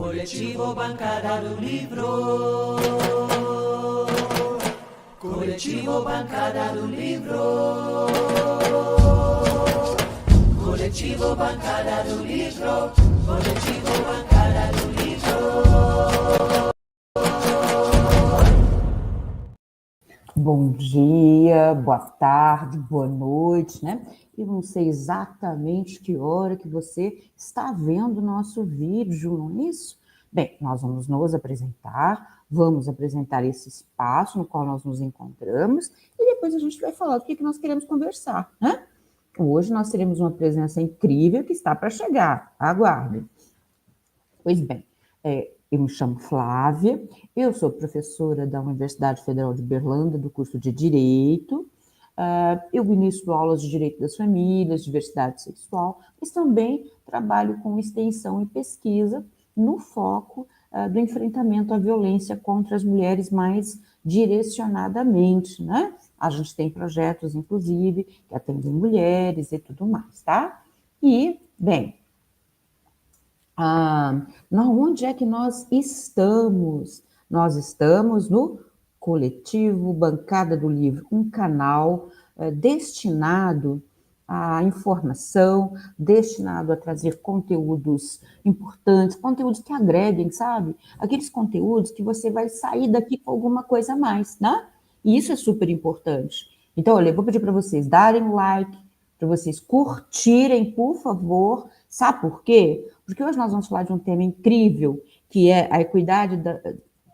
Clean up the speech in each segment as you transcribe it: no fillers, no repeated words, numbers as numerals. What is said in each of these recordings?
Coletivo Bancada do Livro. Coletivo Bancada do Livro. Coletivo Bancada do Livro. Coletivo Bancada do Livro. Bom dia, boa tarde, boa noite, né? Eu não sei exatamente que hora que você está vendo o nosso vídeo, não é isso? Bem, nós vamos nos apresentar, vamos apresentar esse espaço no qual nós nos encontramos e depois a gente vai falar do que nós queremos conversar, né? Hoje nós teremos uma presença incrível que está para chegar, aguardem. Pois bem, eu me chamo Flávia, eu sou professora da Universidade Federal de Uberlândia, do curso de Direito. Eu ministro aulas de Direito das Famílias, Diversidade Sexual, mas também trabalho com extensão e pesquisa no foco do enfrentamento à violência contra as mulheres mais direcionadamente, né? A gente tem projetos, inclusive, que atendem mulheres e tudo mais, tá? E, bem, onde é que nós estamos? Nós estamos no Coletivo Bancada do Livro, um canal destinado à informação, destinado a trazer conteúdos importantes, conteúdos que agreguem, sabe? Aqueles conteúdos que você vai sair daqui com alguma coisa a mais, né? E isso é super importante. Então, olha, eu vou pedir para vocês darem um like, para vocês curtirem, por favor. Sabe por quê? Porque hoje nós vamos falar de um tema incrível, que é a equidade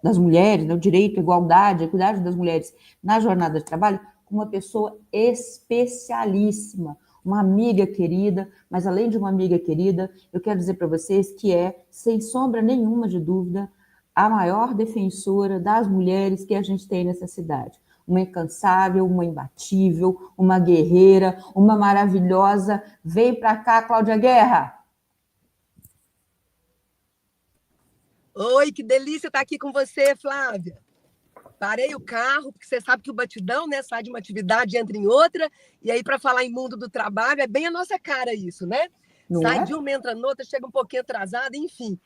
das mulheres, né, o direito, a igualdade, a equidade das mulheres na jornada de trabalho, com uma pessoa especialíssima, uma amiga querida, mas além de uma amiga querida, eu quero dizer para vocês que é, sem sombra nenhuma de dúvida, a maior defensora das mulheres que a gente tem nessa cidade. Uma incansável, uma imbatível, uma guerreira, uma maravilhosa. Vem para cá, Cláudia Guerra! Oi, que delícia estar aqui com você, Flávia. Parei o carro, porque você sabe que o batidão, né, sai de uma atividade e entra em outra, e aí para falar em mundo do trabalho, é bem a nossa cara isso, né? Não sai é? de uma, entra noutra, chega um pouquinho atrasada, enfim.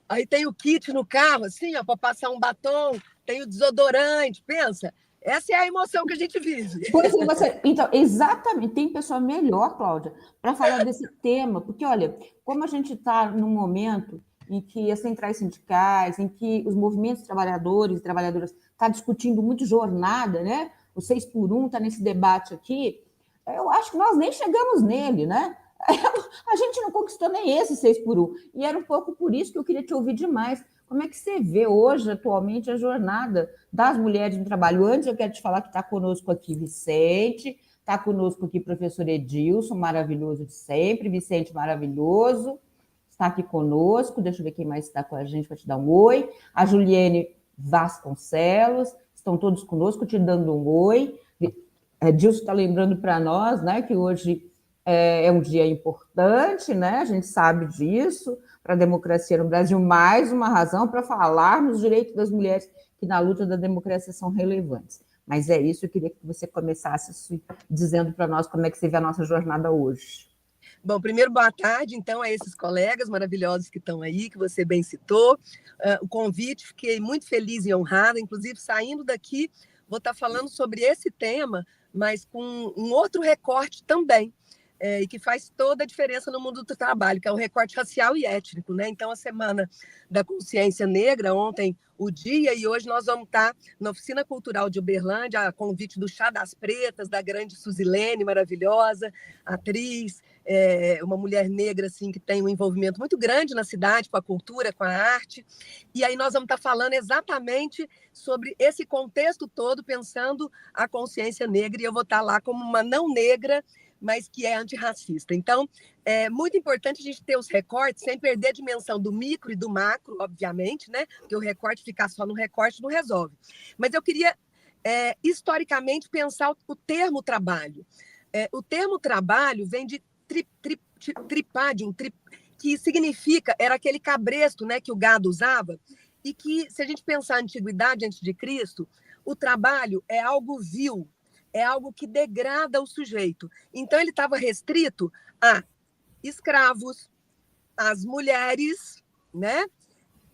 Aí tem o kit no carro, assim, ó, para passar um batom, tem o desodorante, pensa. Essa é a emoção que a gente vive. Pois é, então, exatamente, tem pessoa melhor, Cláudia, para falar desse tema, porque, olha, como a gente está num momento em que as centrais sindicais, em que os movimentos trabalhadores e trabalhadoras estão discutindo muito jornada, né? O 6x1 está nesse debate aqui, eu acho que nós nem chegamos nele, né? A gente não conquistou nem esse 6x1, e era um pouco por isso que eu queria te ouvir demais. Como é que você vê hoje, atualmente, a jornada das mulheres no trabalho? Antes, eu quero te falar que está conosco aqui Vicente, está conosco aqui professor Edilson, maravilhoso de sempre, Vicente maravilhoso, está aqui conosco, deixa eu ver quem mais está com a gente para te dar um oi, a Juliane Vasconcelos, estão todos conosco, te dando um oi. Edilson está lembrando para nós, né, que hoje é um dia importante, né? A gente sabe disso, para a democracia no Brasil, mais uma razão para falarmos dos direitos das mulheres que na luta da democracia são relevantes. Mas é isso, eu queria que você começasse dizendo para nós como é que você vê a nossa jornada hoje. Bom, primeiro, boa tarde, então, a esses colegas maravilhosos que estão aí, que você bem citou. O convite, fiquei muito feliz e honrada, inclusive, saindo daqui, vou estar falando sobre esse tema, mas com um outro recorte também, e que faz toda a diferença no mundo do trabalho, que é o recorte racial e étnico, né? Então, a Semana da Consciência Negra, ontem o dia, e hoje nós vamos estar na Oficina Cultural de Uberlândia, a convite do Chá das Pretas, da grande Suzilene, maravilhosa, atriz, uma mulher negra assim, que tem um envolvimento muito grande na cidade com a cultura, com a arte. E aí nós vamos estar falando exatamente sobre esse contexto todo, pensando a consciência negra, e eu vou estar lá como uma não negra, mas que é antirracista. Então, é muito importante a gente ter os recortes sem perder a dimensão do micro e do macro, obviamente, né? Porque o recorte, ficar só no recorte, não resolve. Mas eu queria, historicamente, pensar o termo trabalho. O termo trabalho vem de tripadium, que significa, era aquele cabresto, né, que o gado usava, e que, se a gente pensar a antiguidade antes de Cristo, o trabalho é algo vil, é algo que degrada o sujeito. Então, ele estava restrito a escravos, às mulheres, né?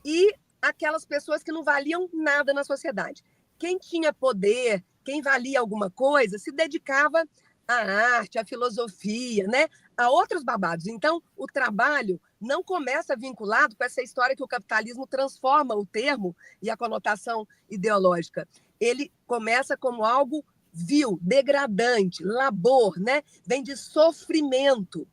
e aquelas pessoas que não valiam nada na sociedade. Quem tinha poder, quem valia alguma coisa, se dedicava à arte, à filosofia, né? A outros babados. Então, o trabalho não começa vinculado com essa história que o capitalismo transforma o termo e a conotação ideológica. Ele começa como algo vil, degradante, labor, né? Vem de sofrimento.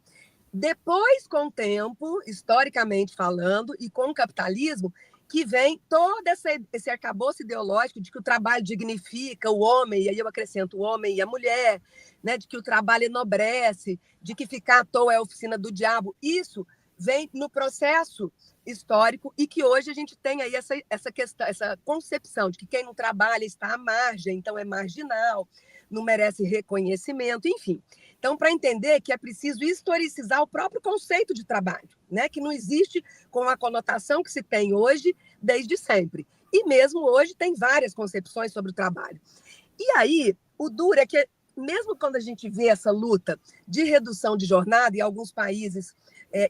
Depois, com o tempo, historicamente falando, e com o capitalismo, que vem todo esse arcabouço ideológico de que o trabalho dignifica o homem, e aí eu acrescento o homem e a mulher, né? De que o trabalho enobrece, de que ficar à toa é a oficina do diabo. Isso vem no processo histórico e que hoje a gente tem aí essa questão, essa concepção de que quem não trabalha está à margem, então é marginal, não merece reconhecimento, enfim. Então, para entender que é preciso historicizar o próprio conceito de trabalho, né? Que não existe com a conotação que se tem hoje, desde sempre. E mesmo hoje tem várias concepções sobre o trabalho. E aí, o duro é que, mesmo quando a gente vê essa luta de redução de jornada, e alguns países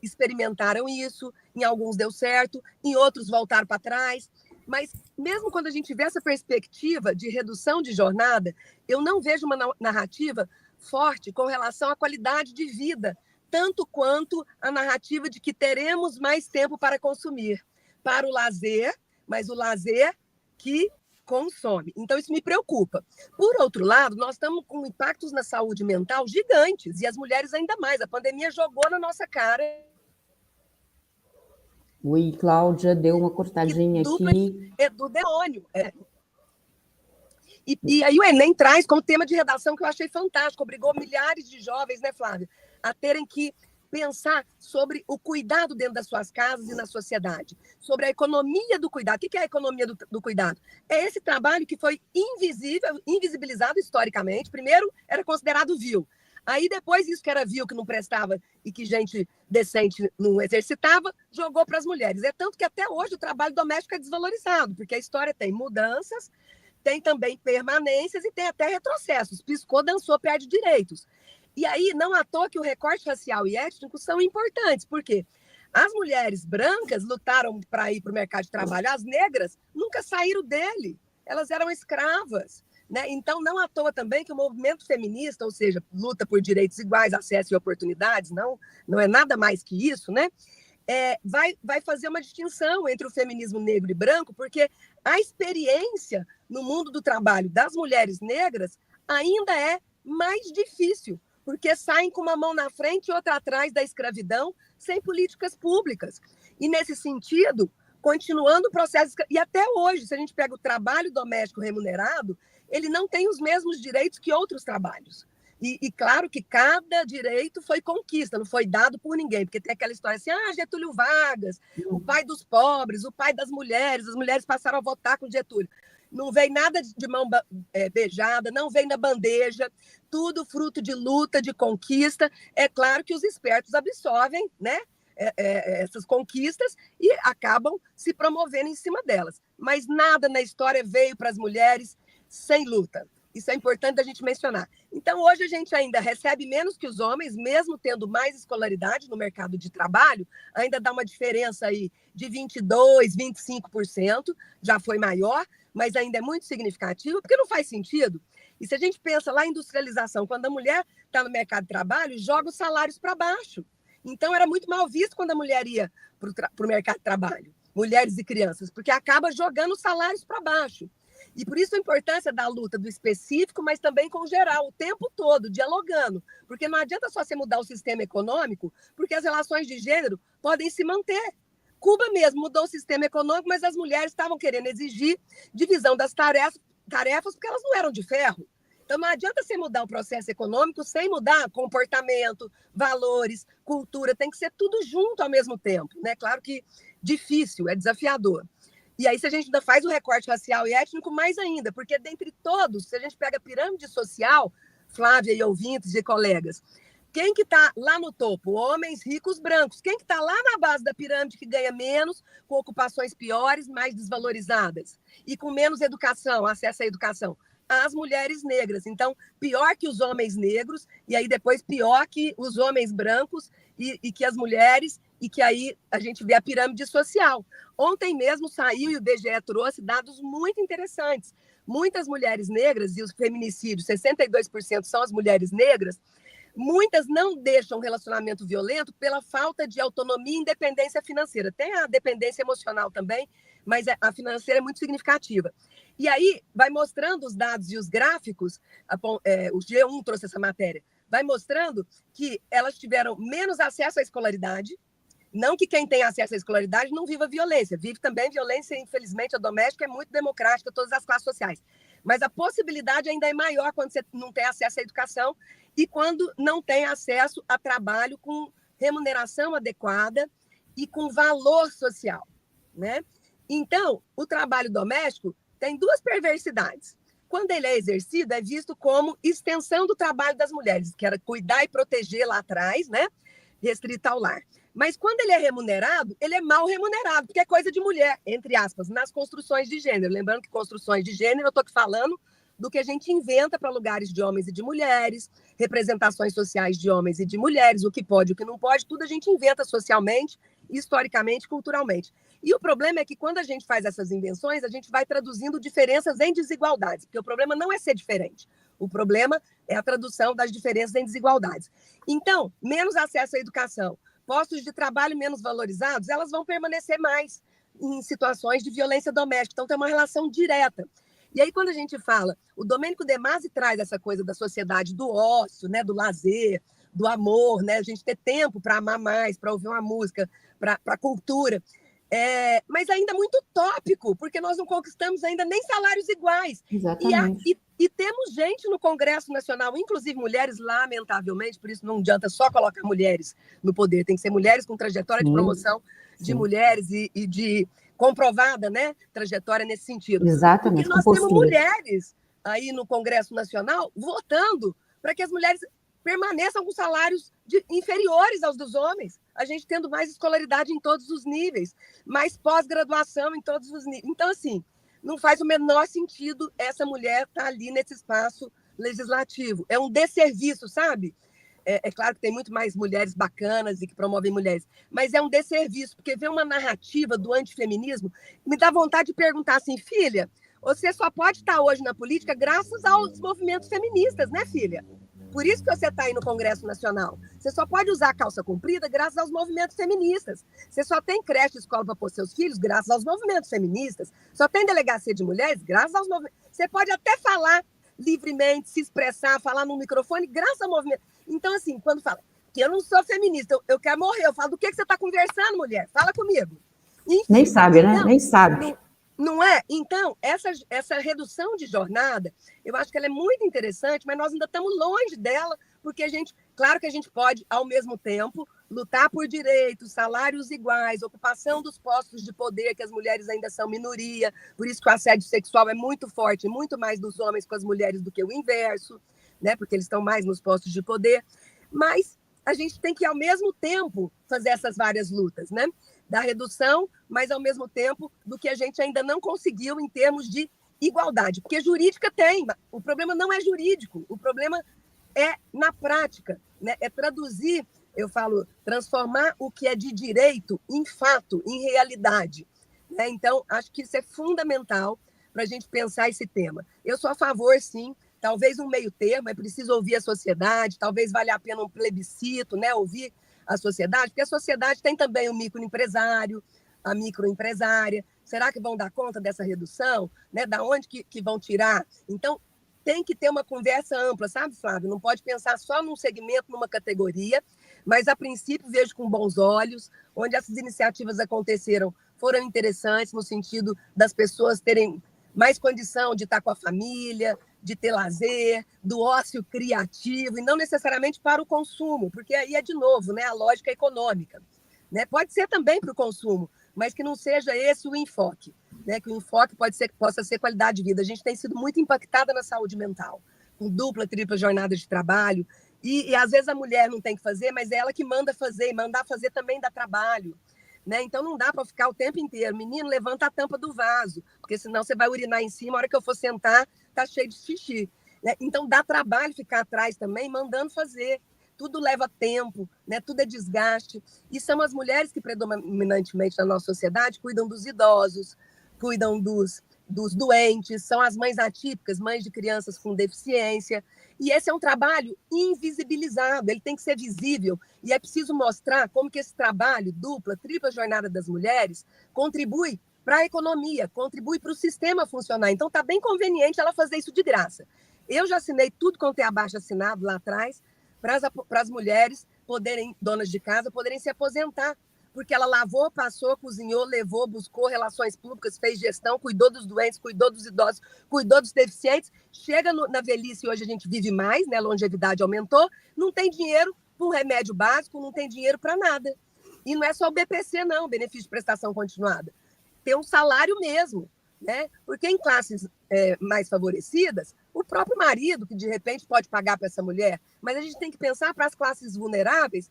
experimentaram isso, em alguns deu certo, em outros voltaram para trás, mas mesmo quando a gente vê essa perspectiva de redução de jornada, eu não vejo uma narrativa forte com relação à qualidade de vida, tanto quanto a narrativa de que teremos mais tempo para consumir, para o lazer, mas o lazer que consome. Então, isso me preocupa. Por outro lado, nós estamos com impactos na saúde mental gigantes, e as mulheres ainda mais. A pandemia jogou na nossa cara. Oi, Cláudia, deu uma cortadinha aqui. É do demônio. E aí o Enem traz como tema de redação que eu achei fantástico, obrigou milhares de jovens, né, Flávia, a terem que pensar sobre o cuidado dentro das suas casas e na sociedade, sobre a economia do cuidado. O que é a economia do cuidado? É esse trabalho que foi invisibilizado historicamente. Primeiro, era considerado vil. Aí, depois, isso que era vil, que não prestava e que gente decente não exercitava, jogou para as mulheres. É tanto que até hoje o trabalho doméstico é desvalorizado, porque a história tem mudanças, tem também permanências e tem até retrocessos. Piscou, dançou, perde direitos. E aí, não à toa que o recorte racial e étnico são importantes, porque as mulheres brancas lutaram para ir para o mercado de trabalho, as negras nunca saíram dele, elas eram escravas, né? Então, não à toa também que o movimento feminista, ou seja, luta por direitos iguais, acesso e oportunidades, não é nada mais que isso, né? Vai fazer uma distinção entre o feminismo negro e branco, porque a experiência no mundo do trabalho das mulheres negras ainda é mais difícil, porque saem com uma mão na frente e outra atrás da escravidão, sem políticas públicas. E, nesse sentido, continuando o processo... E até hoje, se a gente pega o trabalho doméstico remunerado, ele não tem os mesmos direitos que outros trabalhos. E claro que cada direito foi conquista, não foi dado por ninguém, porque tem aquela história assim, Getúlio Vargas, o pai dos pobres, o pai das mulheres, as mulheres passaram a votar com Getúlio. Não vem nada de mão beijada, não vem na bandeja, tudo fruto de luta, de conquista. É claro que os espertos absorvem, né, essas conquistas e acabam se promovendo em cima delas. Mas nada na história veio para as mulheres sem luta. Isso é importante a gente mencionar. Então, hoje a gente ainda recebe menos que os homens, mesmo tendo mais escolaridade no mercado de trabalho, ainda dá uma diferença aí de 22%, 25%, já foi maior, mas ainda é muito significativo, porque não faz sentido. E se a gente pensa lá em industrialização, quando a mulher está no mercado de trabalho, joga os salários para baixo. Então, era muito mal visto quando a mulher ia para o mercado de trabalho, mulheres e crianças, porque acaba jogando os salários para baixo. E por isso a importância da luta do específico, mas também com o geral, o tempo todo, dialogando. Porque não adianta só você mudar o sistema econômico, porque as relações de gênero podem se manter. Cuba mesmo mudou o sistema econômico, mas as mulheres estavam querendo exigir divisão das tarefas porque elas não eram de ferro. Então não adianta você mudar o processo econômico sem mudar comportamento, valores, cultura, tem que ser tudo junto ao mesmo tempo, né? Claro que difícil, é desafiador. E aí, se a gente ainda faz o recorte racial e étnico, mais ainda, porque dentre todos, se a gente pega a pirâmide social, Flávia e ouvintes e colegas, quem que está lá no topo? Homens ricos brancos. Quem que está lá na base da pirâmide que ganha menos, com ocupações piores, mais desvalorizadas e com menos educação, acesso à educação? As mulheres negras. Então, pior que os homens negros, e aí depois pior que os homens brancos e que as mulheres e que aí a gente vê a pirâmide social. Ontem mesmo saiu e o IBGE trouxe dados muito interessantes. Muitas mulheres negras, e os feminicídios, 62% são as mulheres negras, muitas não deixam um relacionamento violento pela falta de autonomia e independência financeira. Tem a dependência emocional também, mas a financeira é muito significativa. E aí vai mostrando os dados e os gráficos, o G1 trouxe essa matéria, vai mostrando que elas tiveram menos acesso à escolaridade, não que quem tem acesso à escolaridade não viva violência, vive também violência, infelizmente, a doméstica é muito democrática, todas as classes sociais. Mas a possibilidade ainda é maior quando você não tem acesso à educação e quando não tem acesso a trabalho com remuneração adequada e com valor social, né? Então, o trabalho doméstico tem duas perversidades. Quando ele é exercido, é visto como extensão do trabalho das mulheres, que era cuidar e proteger lá atrás, né? Restrito ao lar. Mas quando ele é remunerado, ele é mal remunerado, porque é coisa de mulher, entre aspas, nas construções de gênero. Lembrando que construções de gênero, eu estou aqui falando do que a gente inventa para lugares de homens e de mulheres, representações sociais de homens e de mulheres, o que pode, o que não pode, tudo a gente inventa socialmente, historicamente, culturalmente. E o problema é que quando a gente faz essas invenções, a gente vai traduzindo diferenças em desigualdades, porque o problema não é ser diferente, o problema é a tradução das diferenças em desigualdades. Então, menos acesso à educação, postos de trabalho menos valorizados, elas vão permanecer mais em situações de violência doméstica. Então, tem uma relação direta. E aí, quando a gente fala, o Domênico De Masi traz essa coisa da sociedade do ócio, né, do lazer, do amor, né, a gente ter tempo para amar mais, para ouvir uma música, para a cultura. Mas ainda muito utópico, porque nós não conquistamos ainda nem salários iguais. Exatamente. E temos gente no Congresso Nacional, inclusive mulheres, lamentavelmente, por isso não adianta só colocar mulheres no poder, tem que ser mulheres com trajetória de promoção de mulheres e de comprovada, né, trajetória nesse sentido. Exatamente. Porque nós temos mulheres aí no Congresso Nacional votando para que as mulheres permaneçam com salários inferiores aos dos homens, a gente tendo mais escolaridade em todos os níveis, mais pós-graduação em todos os níveis. Então, assim, não faz o menor sentido essa mulher estar ali nesse espaço legislativo. É um desserviço, sabe? É claro que tem muito mais mulheres bacanas e que promovem mulheres, mas é um desserviço, porque ver uma narrativa do antifeminismo me dá vontade de perguntar assim, filha, você só pode estar hoje na política graças aos movimentos feministas, né, filha? Por isso que você está aí no Congresso Nacional. Você só pode usar a calça comprida graças aos movimentos feministas. Você só tem creche e escola para pôr seus filhos graças aos movimentos feministas. Só tem delegacia de mulheres graças aos movimentos. Você pode até falar livremente, se expressar, falar no microfone graças ao movimento. Então, assim, quando fala que eu não sou feminista, eu quero morrer, eu falo, do que você está conversando, mulher? Fala comigo. Enfim, nem sabe, né? Nem sabe. Não é? Então, essa redução de jornada, eu acho que ela é muito interessante, mas nós ainda estamos longe dela, porque claro que a gente pode, ao mesmo tempo, lutar por direitos, salários iguais, ocupação dos postos de poder, que as mulheres ainda são minoria, por isso que o assédio sexual é muito forte, muito mais dos homens com as mulheres do que o inverso, né? Porque eles estão mais nos postos de poder, mas a gente tem que, ao mesmo tempo, fazer essas várias lutas, né? Da redução, mas ao mesmo tempo do que a gente ainda não conseguiu em termos de igualdade, porque jurídica tem, o problema não é jurídico, o problema é na prática, né? É traduzir, eu falo, transformar o que é de direito em fato, em realidade, né? Então, acho que isso é fundamental para a gente pensar esse tema. Eu sou a favor, sim, talvez um meio termo, é preciso ouvir a sociedade, talvez valha a pena um plebiscito, né? Ouvir a sociedade, porque a sociedade tem também o microempresário, a microempresária. Será que vão dar conta dessa redução? Né? Da onde que vão tirar? Então, tem que ter uma conversa ampla, sabe, Flávio? Não pode pensar só num segmento, numa categoria, mas, a princípio, vejo com bons olhos, onde essas iniciativas aconteceram, foram interessantes no sentido das pessoas terem mais condição de estar com a família, de ter lazer, do ócio criativo, e não necessariamente para o consumo, porque aí é, de novo, né, a lógica econômica. Né? Pode ser também para o consumo, mas que não seja esse o enfoque. Né? Que o enfoque possa ser qualidade de vida. A gente tem sido muito impactada na saúde mental, com dupla, tripla jornada de trabalho, e às vezes a mulher não tem que fazer, mas é ela que manda fazer, e mandar fazer também dá trabalho. Né? Então, não dá para ficar o tempo inteiro. Menino, levanta a tampa do vaso, porque senão você vai urinar em cima, a hora que eu for sentar, tá cheio de xixi. Né? Então, dá trabalho ficar atrás também, mandando fazer. tudo leva tempo, né? Tudo é desgaste. E são as mulheres que, predominantemente na nossa sociedade, cuidam dos idosos, cuidam dos doentes, são as mães atípicas, mães de crianças com deficiência. E esse é um trabalho invisibilizado, ele tem que ser visível. E é preciso mostrar como que esse trabalho, dupla, tripla jornada das mulheres, contribui para a economia, contribui para o sistema funcionar. Então, está bem conveniente ela fazer isso de graça. Eu já assinei tudo quanto é abaixo assinado lá atrás, para as mulheres poderem, donas de casa, poderem se aposentar, porque ela lavou, passou, cozinhou, levou, buscou relações públicas, fez gestão, cuidou dos doentes, cuidou dos idosos, cuidou dos deficientes, chega na velhice, hoje a gente vive mais, né? A longevidade aumentou, não tem dinheiro para um remédio básico, não tem dinheiro para nada. E não é só o BPC, não, benefício de prestação continuada. Tem um salário mesmo, né? Porque em classes mais favorecidas, o próprio marido, que de repente pode pagar para essa mulher, mas a gente tem que pensar para as classes vulneráveis,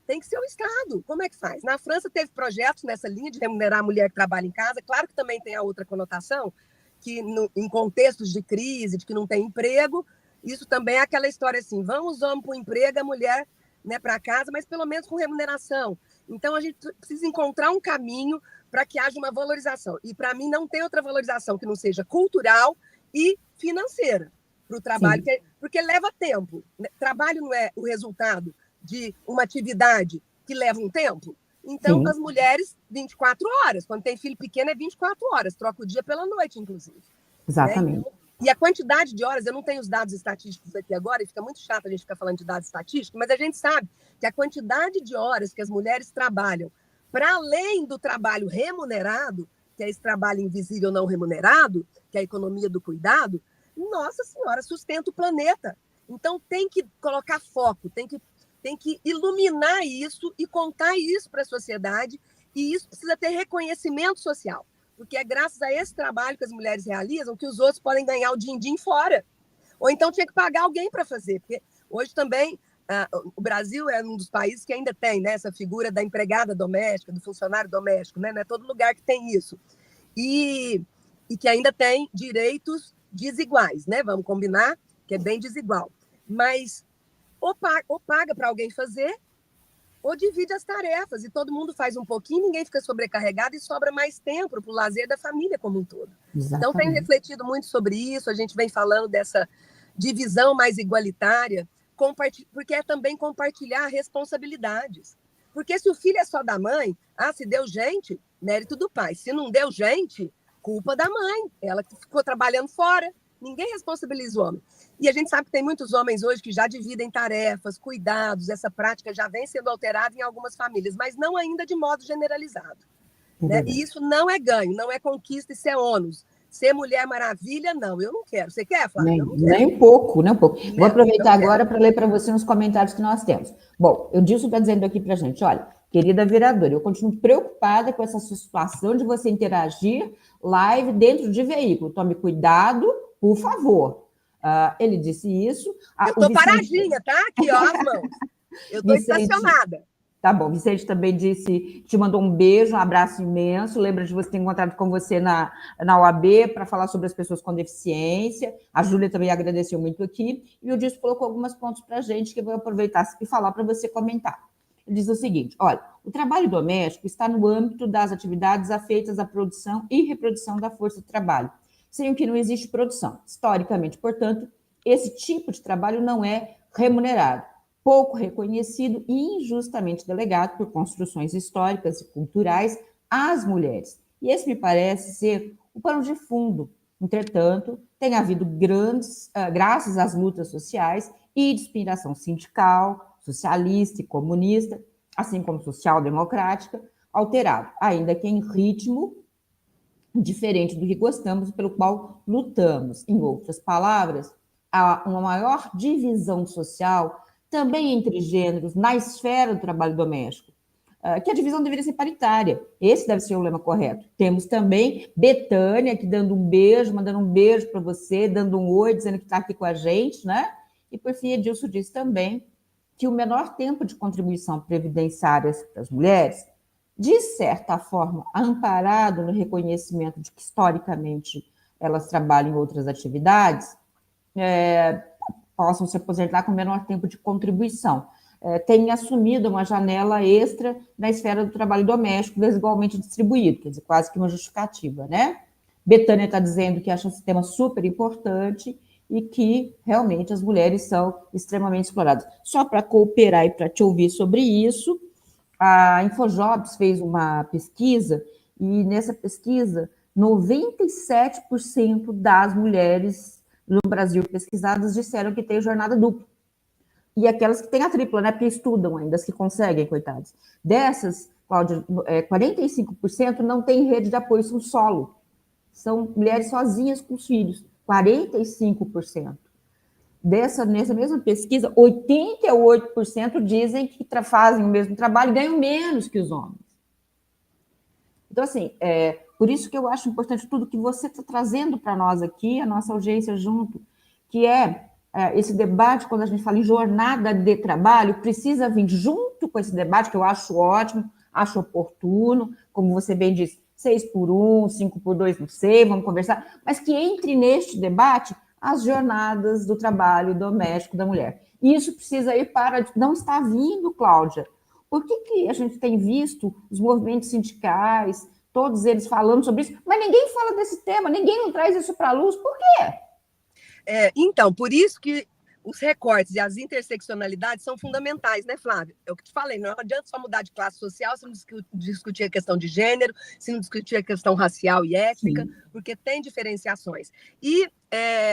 tem que ser o Estado. Como é que faz? Na França teve projetos nessa linha de remunerar a mulher que trabalha em casa. Claro que também tem a outra conotação, que em contextos de crise, de que não tem emprego, isso também é aquela história assim, vamos homem para o emprego, a mulher, né, para casa, mas pelo menos com remuneração. Então a gente precisa encontrar um caminho para que haja uma valorização. E para mim não tem outra valorização que não seja cultural e financeira para o trabalho, porque leva tempo. Trabalho não é o resultado de uma atividade que leva um tempo. Então, as mulheres, 24 horas. Quando tem filho pequeno, é 24 horas. Troca o dia pela noite, inclusive. Exatamente. Né? E a quantidade de horas, eu não tenho os dados estatísticos aqui agora, e fica muito chato a gente ficar falando de dados estatísticos, mas a gente sabe que a quantidade de horas que as mulheres trabalham, para além do trabalho remunerado, que é esse trabalho invisível não remunerado, que é a economia do cuidado, nossa senhora, sustenta o planeta. Então, tem que colocar foco, tem que iluminar isso e contar isso para a sociedade, e isso precisa ter reconhecimento social, porque é graças a esse trabalho que as mulheres realizam que os outros podem ganhar o din-din fora. Ou então tinha que pagar alguém para fazer, porque hoje também o Brasil é um dos países que ainda tem, né, essa figura da empregada doméstica, do funcionário doméstico, né? Não é todo lugar que tem isso. E que ainda tem direitos desiguais, né? Vamos combinar que é bem desigual. Mas ou paga para alguém fazer, ou divide as tarefas, e todo mundo faz um pouquinho, ninguém fica sobrecarregado e sobra mais tempo para o lazer da família como um todo. Exatamente. Então, tenho refletido muito sobre isso, a gente vem falando dessa divisão mais igualitária, porque é também compartilhar responsabilidades. Porque se o filho é só da mãe, se deu gente, mérito do pai. Se não deu gente, culpa da mãe, ela que ficou trabalhando fora. Ninguém responsabiliza o homem. E a gente sabe que tem muitos homens hoje que já dividem tarefas, cuidados, essa prática já vem sendo alterada em algumas famílias, mas não ainda de modo generalizado. Né? E isso não é ganho, não é conquista, isso é ônus. Ser Mulher Maravilha, não, eu não quero. Você quer, Flávia? Nem um pouco, nem um pouco. Vou aproveitar agora para ler para você uns comentários que nós temos. Bom, o Dilson está dizendo aqui para a gente, olha, querida vereadora, eu continuo preocupada com essa situação de você interagir live dentro de veículo. Tome cuidado, por favor. Ele disse isso. Eu estou paradinha, tá? Aqui, ó, as mãos. Eu estou estacionada. Tá bom, Vicente também te mandou um beijo, um abraço imenso. Lembra de você ter encontrado com você na OAB para falar sobre as pessoas com deficiência. A Júlia também agradeceu muito aqui. E o Dilson colocou alguns pontos para a gente que eu vou aproveitar e falar para você comentar. Ele diz o seguinte, olha, o trabalho doméstico está no âmbito das atividades afeitas à produção e reprodução da força de trabalho, sem o que não existe produção. Historicamente, portanto, esse tipo de trabalho não é remunerado, pouco reconhecido e injustamente delegado por construções históricas e culturais às mulheres. E esse me parece ser o pano de fundo. Entretanto, tem havido graças às lutas sociais e de inspiração sindical, socialista e comunista, assim como social-democrática, alterado, ainda que em ritmo diferente do que gostamos, pelo qual lutamos. Em outras palavras, há uma maior divisão social também entre gêneros na esfera do trabalho doméstico, que a divisão deveria ser paritária. Esse deve ser o lema correto. Temos também Betânia aqui dando um beijo, mandando um beijo para você, dando um oi, dizendo que está aqui com a gente, né? E por fim, Edilson disse também que o menor tempo de contribuição previdenciária para as mulheres, de certa forma, amparado no reconhecimento de que, historicamente, elas trabalham em outras atividades, possam se aposentar com menor tempo de contribuição. Tem assumido uma janela extra na esfera do trabalho doméstico desigualmente distribuído, quer dizer, quase que uma justificativa, né? Betânia está dizendo que acha esse tema super importante e que realmente as mulheres são extremamente exploradas. Só para cooperar e para te ouvir sobre isso, a InfoJobs fez uma pesquisa e nessa pesquisa 97% das mulheres no Brasil pesquisadas disseram que tem jornada dupla. E aquelas que têm a tripla, né? Porque estudam ainda, as que conseguem, coitadas. Dessas, Cláudia, 45% não tem rede de apoio, são solo. São mulheres sozinhas com os filhos. 45%. Nessa mesma pesquisa, 88% dizem que fazem o mesmo trabalho e ganham menos que os homens. Então, assim, por isso que eu acho importante tudo que você está trazendo para nós aqui, a nossa audiência junto, que esse debate, quando a gente fala em jornada de trabalho, precisa vir junto com esse debate, que eu acho ótimo, acho oportuno, como você bem disse, 6x1, 5x2, não sei, vamos conversar, mas que entre neste debate as jornadas do trabalho doméstico da mulher. Isso precisa ir para... Não está vindo, Cláudia. Por que a gente tem visto os movimentos sindicais, todos eles falando sobre isso, mas ninguém fala desse tema, ninguém não traz isso para a luz? Por quê? Então, por isso que os recortes e as interseccionalidades são fundamentais, né, Flávia? É o que te falei, não adianta só mudar de classe social se não discutir a questão de gênero, se não discutir a questão racial e étnica, sim, porque tem diferenciações. E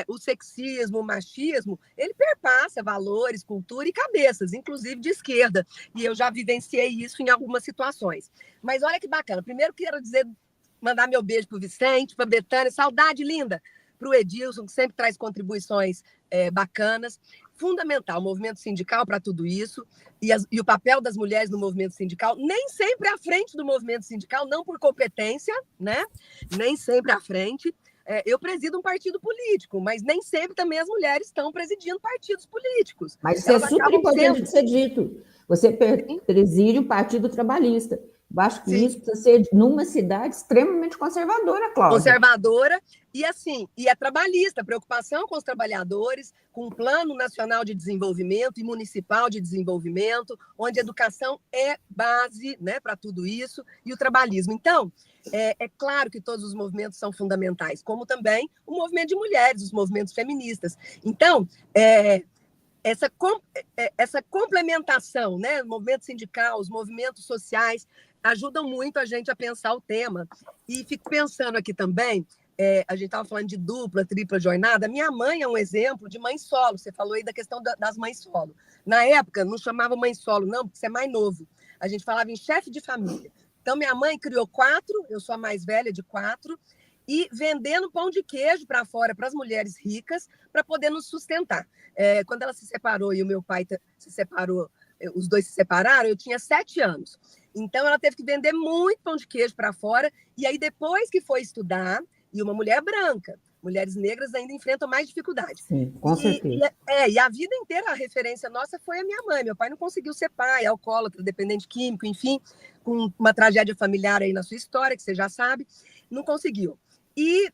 o sexismo, o machismo, ele perpassa valores, cultura e cabeças, inclusive de esquerda. E eu já vivenciei isso em algumas situações. Mas olha que bacana. Primeiro, quero mandar meu beijo para o Vicente, para a Betânia, saudade linda, para o Edilson, que sempre traz contribuições bacanas. Fundamental o movimento sindical para tudo isso, e o papel das mulheres no movimento sindical, nem sempre à frente do movimento sindical, não por competência, né? Nem sempre à frente. Eu presido um partido político, mas nem sempre também as mulheres estão presidindo partidos políticos. Mas isso é super importante de ser dito. Você preside o Partido Trabalhista. Eu acho que isso precisa ser numa cidade extremamente conservadora, Cláudia. Conservadora e assim, e é trabalhista, preocupação com os trabalhadores, com o Plano Nacional de Desenvolvimento e Municipal de Desenvolvimento, onde a educação é base, né, para tudo isso, e o trabalhismo. Então, é claro que todos os movimentos são fundamentais, como também o movimento de mulheres, os movimentos feministas. Então, essa complementação, né, o movimento sindical, os movimentos sociais, ajudam muito a gente a pensar o tema. E fico pensando aqui também, a gente estava falando de dupla, tripla jornada. Minha mãe é um exemplo de mãe solo. Você falou aí da questão das mães solo. Na época, não chamava mãe solo, não, porque você é mais novo. A gente falava em chefe de família. Então, minha mãe criou 4, eu sou a mais velha de 4, e vendendo pão de queijo para fora para as mulheres ricas, para poder nos sustentar. Quando ela se separou e o meu pai se separou, os dois se separaram, eu tinha 7 anos. Então, ela teve que vender muito pão de queijo para fora, e aí, depois que foi estudar, e uma mulher branca, mulheres negras ainda enfrentam mais dificuldade. Sim, com certeza. E a vida inteira, a referência nossa foi a minha mãe. Meu pai não conseguiu ser pai, alcoólatra, dependente químico, enfim, com uma tragédia familiar aí na sua história, que você já sabe, não conseguiu. E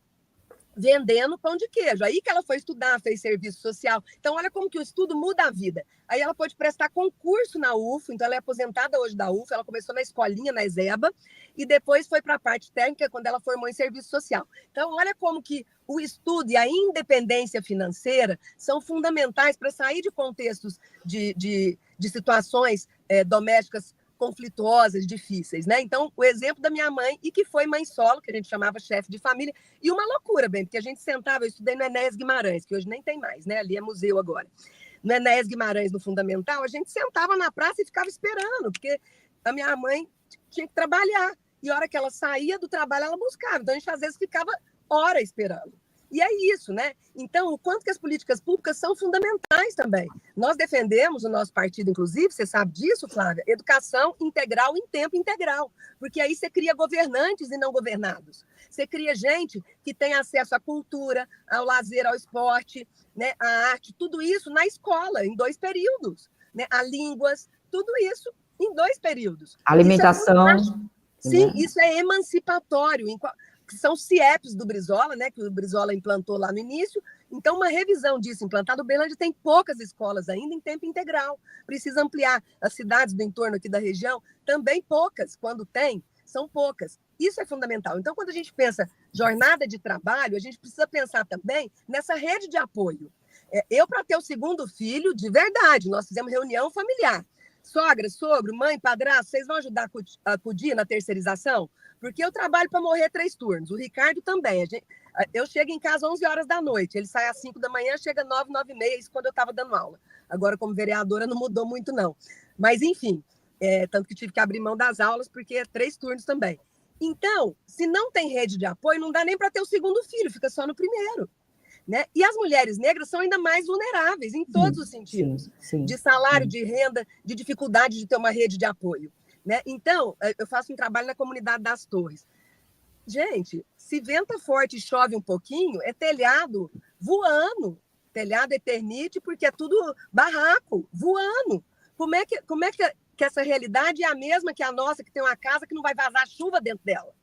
vendendo pão de queijo. Aí que ela foi estudar, fez serviço social. Então, olha como que o estudo muda a vida. Aí ela pôde prestar concurso na UFO, então ela é aposentada hoje da UFO, ela começou na escolinha, na ESEBA, e depois foi para a parte técnica quando ela formou em serviço social. Então, olha como que o estudo e a independência financeira são fundamentais para sair de contextos de situações domésticas conflituosas, difíceis, né? Então, o exemplo da minha mãe, e que foi mãe solo, que a gente chamava chefe de família, e uma loucura, bem, porque a gente sentava, eu estudei no Enéas Guimarães, que hoje nem tem mais, né? Ali é museu agora. No Enéas Guimarães, no Fundamental, a gente sentava na praça e ficava esperando, porque a minha mãe tinha que trabalhar, e a hora que ela saía do trabalho, ela buscava. Então, a gente, às vezes, ficava hora esperando. E é isso, né? Então, o quanto que as políticas públicas são fundamentais também. Nós defendemos, o nosso partido, inclusive, você sabe disso, Flávia, educação integral em tempo integral, porque aí você cria governantes e não governados. Você cria gente que tem acesso à cultura, ao lazer, ao esporte, né, à arte, tudo isso na escola, em 2 períodos, né? A línguas, tudo isso em 2 períodos. Alimentação. Sim, isso é emancipatório. que são CIEPs do Brizola, né, que o Brizola implantou lá no início. Então, uma revisão disso implantado. Uberlândia tem poucas escolas ainda em tempo integral. Precisa ampliar. As cidades do entorno aqui da região, também poucas. Quando tem, são poucas. Isso é fundamental. Então, quando a gente pensa jornada de trabalho, a gente precisa pensar também nessa rede de apoio. Eu, para ter o segundo filho, de verdade, nós fizemos reunião familiar. Sogra, sogro, mãe, padrasto, vocês vão ajudar a acudir na terceirização? Porque eu trabalho para morrer 3 turnos. O Ricardo também. Eu chego em casa às 11 horas da noite. Ele sai às 5 da manhã, chega às 9, 9 e meia, isso quando eu estava dando aula. Agora, como vereadora, não mudou muito, não. Mas, enfim, tanto que tive que abrir mão das aulas, porque é 3 turnos também. Então, se não tem rede de apoio, não dá nem para ter o segundo filho, fica só no primeiro. Né? E as mulheres negras são ainda mais vulneráveis, em todos os sentidos. Sim. De salário, de renda, de dificuldade de ter uma rede de apoio. Né? Então, eu faço um trabalho na comunidade das Torres. Gente, se venta forte e chove um pouquinho, é telhado voando. Telhado eternite, porque é tudo barraco, voando. Como é que essa realidade é a mesma que a nossa, que tem uma casa que não vai vazar chuva dentro dela?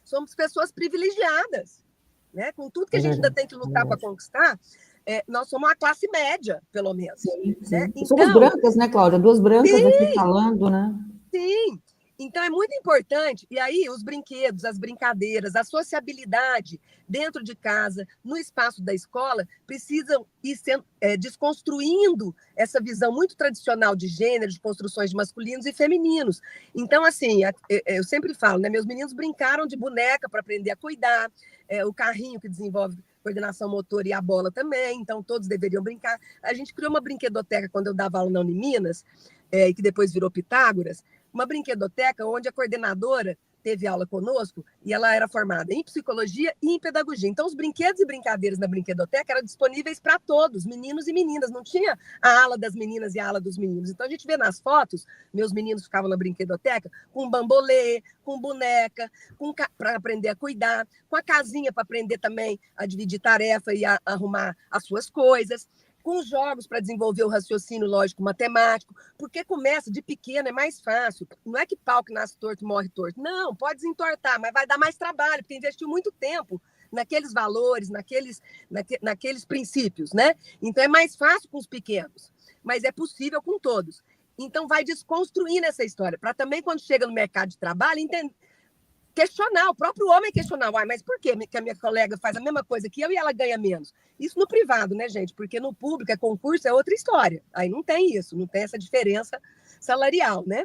Somos pessoas privilegiadas. Né? Com tudo que a gente ainda tem que lutar para conquistar, nós somos uma classe média, pelo menos. Sim. Né? Então, somos brancas, né, Cláudia? 2 brancas aqui falando, né? Sim. Então, é muito importante. E aí, os brinquedos, as brincadeiras, a sociabilidade dentro de casa, no espaço da escola, precisam ir sendo, desconstruindo essa visão muito tradicional de gênero, de construções de masculinos e femininos. Então, assim, eu sempre falo, né? Meus meninos brincaram de boneca para aprender a cuidar, o carrinho que desenvolve coordenação motora e a bola também, então todos deveriam brincar. A gente criou uma brinquedoteca quando eu dava aula na Uniminas, que depois virou Pitágoras, uma brinquedoteca onde a coordenadora teve aula conosco e ela era formada em psicologia e em pedagogia. Então, os brinquedos e brincadeiras na brinquedoteca eram disponíveis para todos, meninos e meninas. Não tinha a ala das meninas e a ala dos meninos. Então, a gente vê nas fotos, meus meninos ficavam na brinquedoteca com bambolê, com boneca, para aprender a cuidar, com a casinha para aprender também a dividir tarefa e a arrumar as suas coisas, com jogos para desenvolver o raciocínio lógico-matemático, porque começa de pequeno, é mais fácil. Não é que pau que nasce torto morre torto. Não, pode desentortar, mas vai dar mais trabalho, porque investiu muito tempo naqueles valores, naqueles princípios, né? Então, é mais fácil com os pequenos, mas é possível com todos. Então, vai desconstruindo essa história, para também, quando chega no mercado de trabalho, questionar, o próprio homem questionar, mas por que a minha colega faz a mesma coisa que eu e ela ganha menos? Isso no privado, né, gente? Porque no público, concurso, é outra história. Aí não tem isso, não tem essa diferença salarial, né?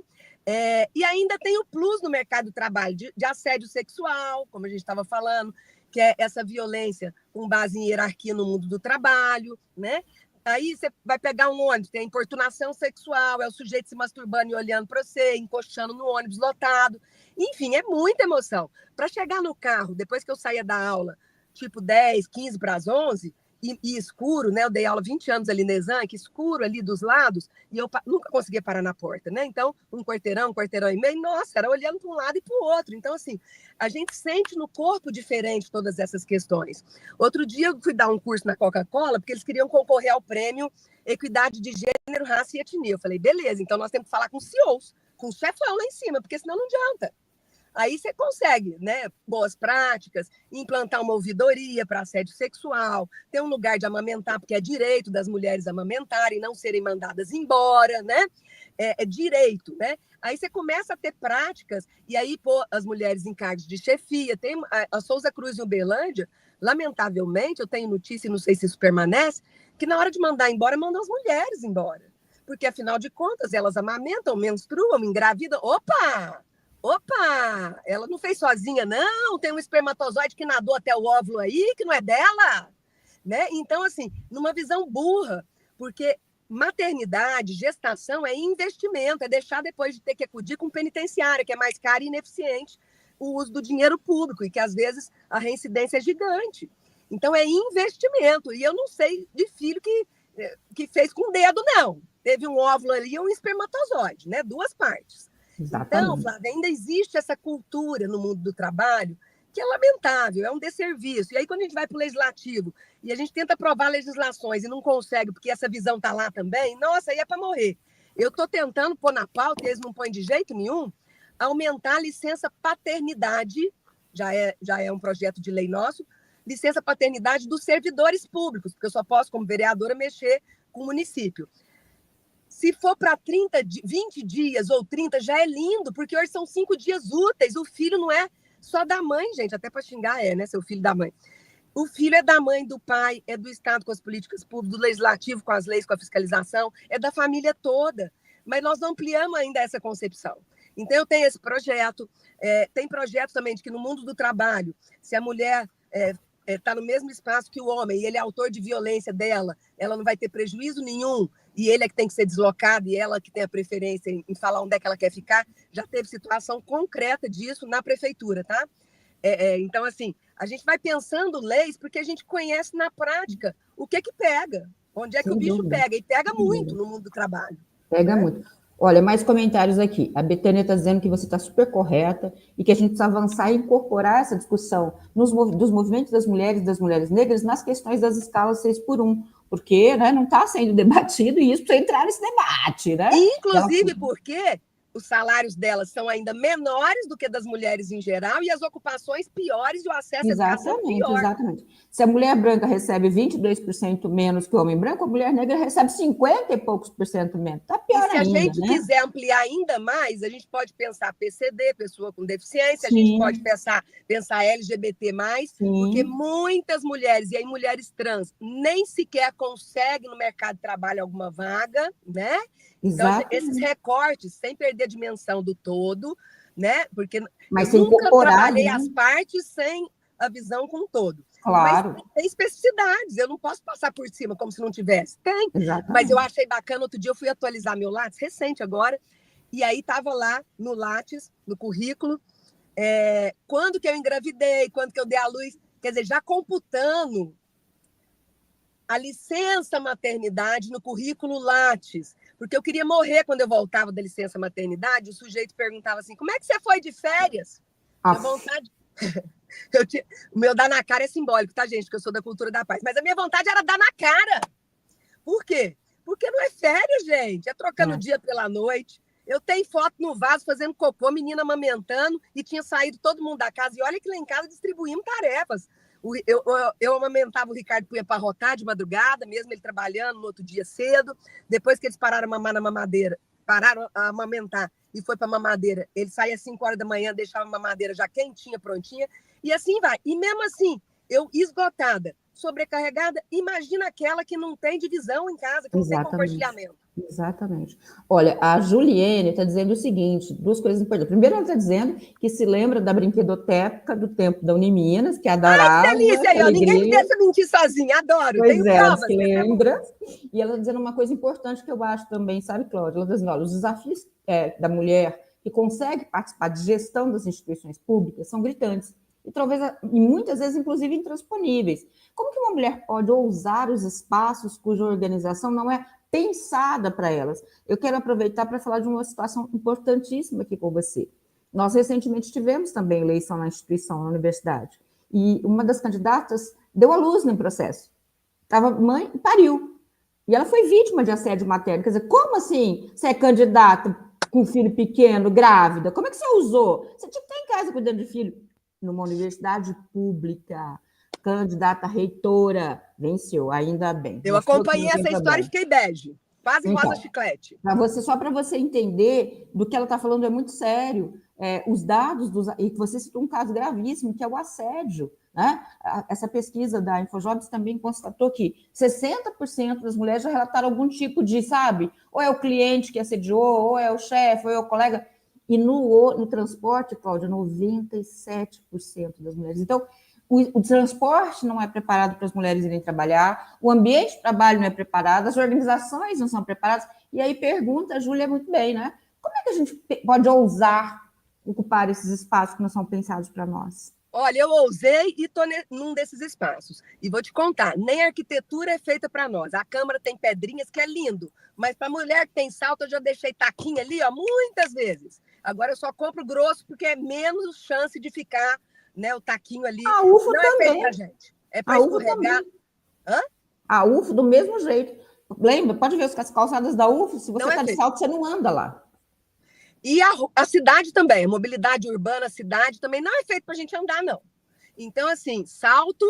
E ainda tem o plus no mercado de trabalho, de assédio sexual, como a gente estava falando, que é essa violência com base em hierarquia no mundo do trabalho, né? Aí você vai pegar um ônibus, tem a importunação sexual, é o sujeito se masturbando e olhando para você, encoxando no ônibus lotado. Enfim, é muita emoção. Para chegar no carro, depois que eu saía da aula, tipo 10, 15 para as 11, e escuro, né? Eu dei aula 20 anos ali na Exanc, escuro ali dos lados, e eu nunca conseguia parar na porta, né? Então, um quarteirão e meio, nossa, era olhando para um lado e para o outro. Então, assim, a gente sente no corpo diferente todas essas questões. Outro dia eu fui dar um curso na Coca-Cola, porque eles queriam concorrer ao prêmio Equidade de Gênero, Raça e Etnia. Eu falei, beleza, então nós temos que falar com CEOs, com o chefão lá em cima, porque senão não adianta. Aí você consegue, né, boas práticas, implantar uma ouvidoria para assédio sexual, ter um lugar de amamentar, porque é direito das mulheres amamentarem, não serem mandadas embora, né? É direito, né? Aí você começa a ter práticas, e aí pôr as mulheres em cargos de chefia. Tem a Souza Cruz em Uberlândia, lamentavelmente, eu tenho notícia, e não sei se isso permanece, que na hora de mandar embora, mandam as mulheres embora. Porque, afinal de contas, elas amamentam, menstruam, engravidam. Opa, ela não fez sozinha, não. Tem um espermatozoide que nadou até o óvulo aí, que não é dela. Né? Então, assim, numa visão burra, porque maternidade, gestação é investimento, é deixar depois de ter que acudir com penitenciária, que é mais caro e ineficiente o uso do dinheiro público, e que, às vezes, a reincidência é gigante. Então, é investimento. E eu não sei de filho que fez com o dedo, não. Teve um óvulo ali e um espermatozoide, né? 2 partes. Exatamente. Então, Flávia, ainda existe essa cultura no mundo do trabalho que é lamentável, é um desserviço. E aí, quando a gente vai para o legislativo e a gente tenta aprovar legislações e não consegue, porque essa visão está lá também, nossa, aí é para morrer. Eu estou tentando pôr na pauta, e eles não põem de jeito nenhum, aumentar a licença paternidade já é um projeto de lei nosso, licença paternidade dos servidores públicos, porque eu só posso, como vereadora, mexer com o município. Se for para 20 dias ou 30, já é lindo, porque hoje são 5 dias úteis. O filho não é só da mãe, gente, até para xingar né? Seu filho da mãe. O filho é da mãe, do pai, é do Estado com as políticas públicas, do legislativo com as leis, com a fiscalização, é da família toda. Mas nós não ampliamos ainda essa concepção. Então, eu tenho esse projeto. Tem projeto também de que no mundo do trabalho, se a mulher está no mesmo espaço que o homem e ele é autor de violência dela, ela não vai ter prejuízo nenhum e ele é que tem que ser deslocado e ela que tem a preferência em falar onde é que ela quer ficar. Já teve situação concreta disso na prefeitura, tá? Então, assim, a gente vai pensando leis porque a gente conhece na prática o que pega, onde é que o bicho pega, e pega muito no mundo do trabalho. Pega muito. Olha, mais comentários aqui. A Betânia está dizendo que você está super correta e que a gente precisa avançar e incorporar essa discussão dos movimentos das mulheres negras nas questões das escalas 6x1, porque né, não está sendo debatido e isso precisa entrar nesse debate. Né? Inclusive porque os salários delas são ainda menores do que das mulheres em geral e as ocupações piores e o acesso à educação pior. Exatamente. Se a mulher branca recebe 22% menos que o homem branco, a mulher negra recebe 50 e poucos por cento menos. Está pior ainda, se a gente né? quiser ampliar ainda mais, a gente pode pensar PCD, pessoa com deficiência, Sim. A gente pode pensar LGBT+, Sim. Porque muitas mulheres, e aí mulheres trans, nem sequer conseguem no mercado de trabalho alguma vaga, né? Então, esses recortes, sem perder a dimensão do todo, né? Porque mas eu nunca trabalhei né? as partes sem a visão com o todo. Claro. Mas tem especificidades, eu não posso passar por cima como se não tivesse. Tem. Exatamente. Mas eu achei bacana, outro dia eu fui atualizar meu Lattes, recente agora, e aí estava lá no Lattes, no currículo, quando que eu engravidei, quando que eu dei à luz, quer dizer, já computando a licença maternidade no currículo Lattes, porque eu queria morrer quando eu voltava da licença maternidade, o sujeito perguntava assim, como é que você foi de férias? Tinha vontade... O meu dar na cara é simbólico, tá, gente? Porque eu sou da cultura da paz. Mas a minha vontade era dar na cara. Por quê? Porque não é férias, gente. É trocando o dia pela noite. Eu tenho foto no vaso fazendo cocô, menina amamentando, e tinha saído todo mundo da casa. E olha que lá em casa distribuímos tarefas. Eu amamentava o Ricardo Punha para rotar de madrugada, mesmo ele trabalhando no outro dia cedo. Depois que eles pararam a mamar na mamadeira, pararam a amamentar e foi para a mamadeira, ele saía às 5 horas da manhã, deixava a mamadeira já quentinha, prontinha, e assim vai. E mesmo assim, eu esgotada, sobrecarregada, imagina aquela que não tem divisão em casa, que não tem compartilhamento. Exatamente. Olha, a Juliene está dizendo o seguinte, 2 coisas importantes. Primeiro, ela está dizendo que se lembra da brinquedoteca do tempo da Uniminas, que adorava. Ai, que delícia aí, ó. Ninguém me deixa mentir sozinha, adoro. Pois tenho provas. Se lembra. E ela está dizendo uma coisa importante que eu acho também, sabe, Cláudia? Ela está dizendo, olha, os desafios da mulher que consegue participar de gestão das instituições públicas são gritantes. E muitas vezes, inclusive, intransponíveis. Como que uma mulher pode ousar os espaços cuja organização não é pensada para elas? Eu quero aproveitar para falar de uma situação importantíssima aqui com você. Nós recentemente tivemos também eleição na instituição, na universidade, e uma das candidatas deu à luz no processo. Estava mãe e pariu. E ela foi vítima de assédio materno. Quer dizer, como assim você é candidata com um filho pequeno, grávida? Como é que você usou? Você tinha que estar em casa cuidando de filho. Numa universidade pública, candidata reitora, venceu, ainda bem. Eu acompanhei essa história e fiquei bege, quase rosa chiclete. Só para você entender do que ela está falando, é muito sério. Os dados, e você citou um caso gravíssimo, que é o assédio. Né? Essa pesquisa da Infojobs também constatou que 60% das mulheres já relataram algum tipo de, sabe, ou é o cliente que assediou, ou é o chefe, ou é o colega. E no transporte, Cláudia, 97% das mulheres. Então, o transporte não é preparado para as mulheres irem trabalhar, o ambiente de trabalho não é preparado, as organizações não são preparadas. E aí pergunta, a Júlia muito bem, né? Como é que a gente pode ousar ocupar esses espaços que não são pensados para nós? Olha, eu ousei e estou num desses espaços. E vou te contar, nem a arquitetura é feita para nós. A Câmara tem pedrinhas, que é lindo. Mas para mulher que tem salto, eu já deixei taquinho ali, ó, muitas vezes. Agora eu só compro grosso, porque é menos chance de ficar, né, o taquinho ali. A UFO não também. É feito pra gente. É para escorregar. Hã? A UFO, do mesmo jeito. Lembra? Pode ver as calçadas da UFO. Se você está de salto, você não anda lá. E a cidade também, a mobilidade urbana, a cidade também não é feita para a gente andar, não. Então, assim, salto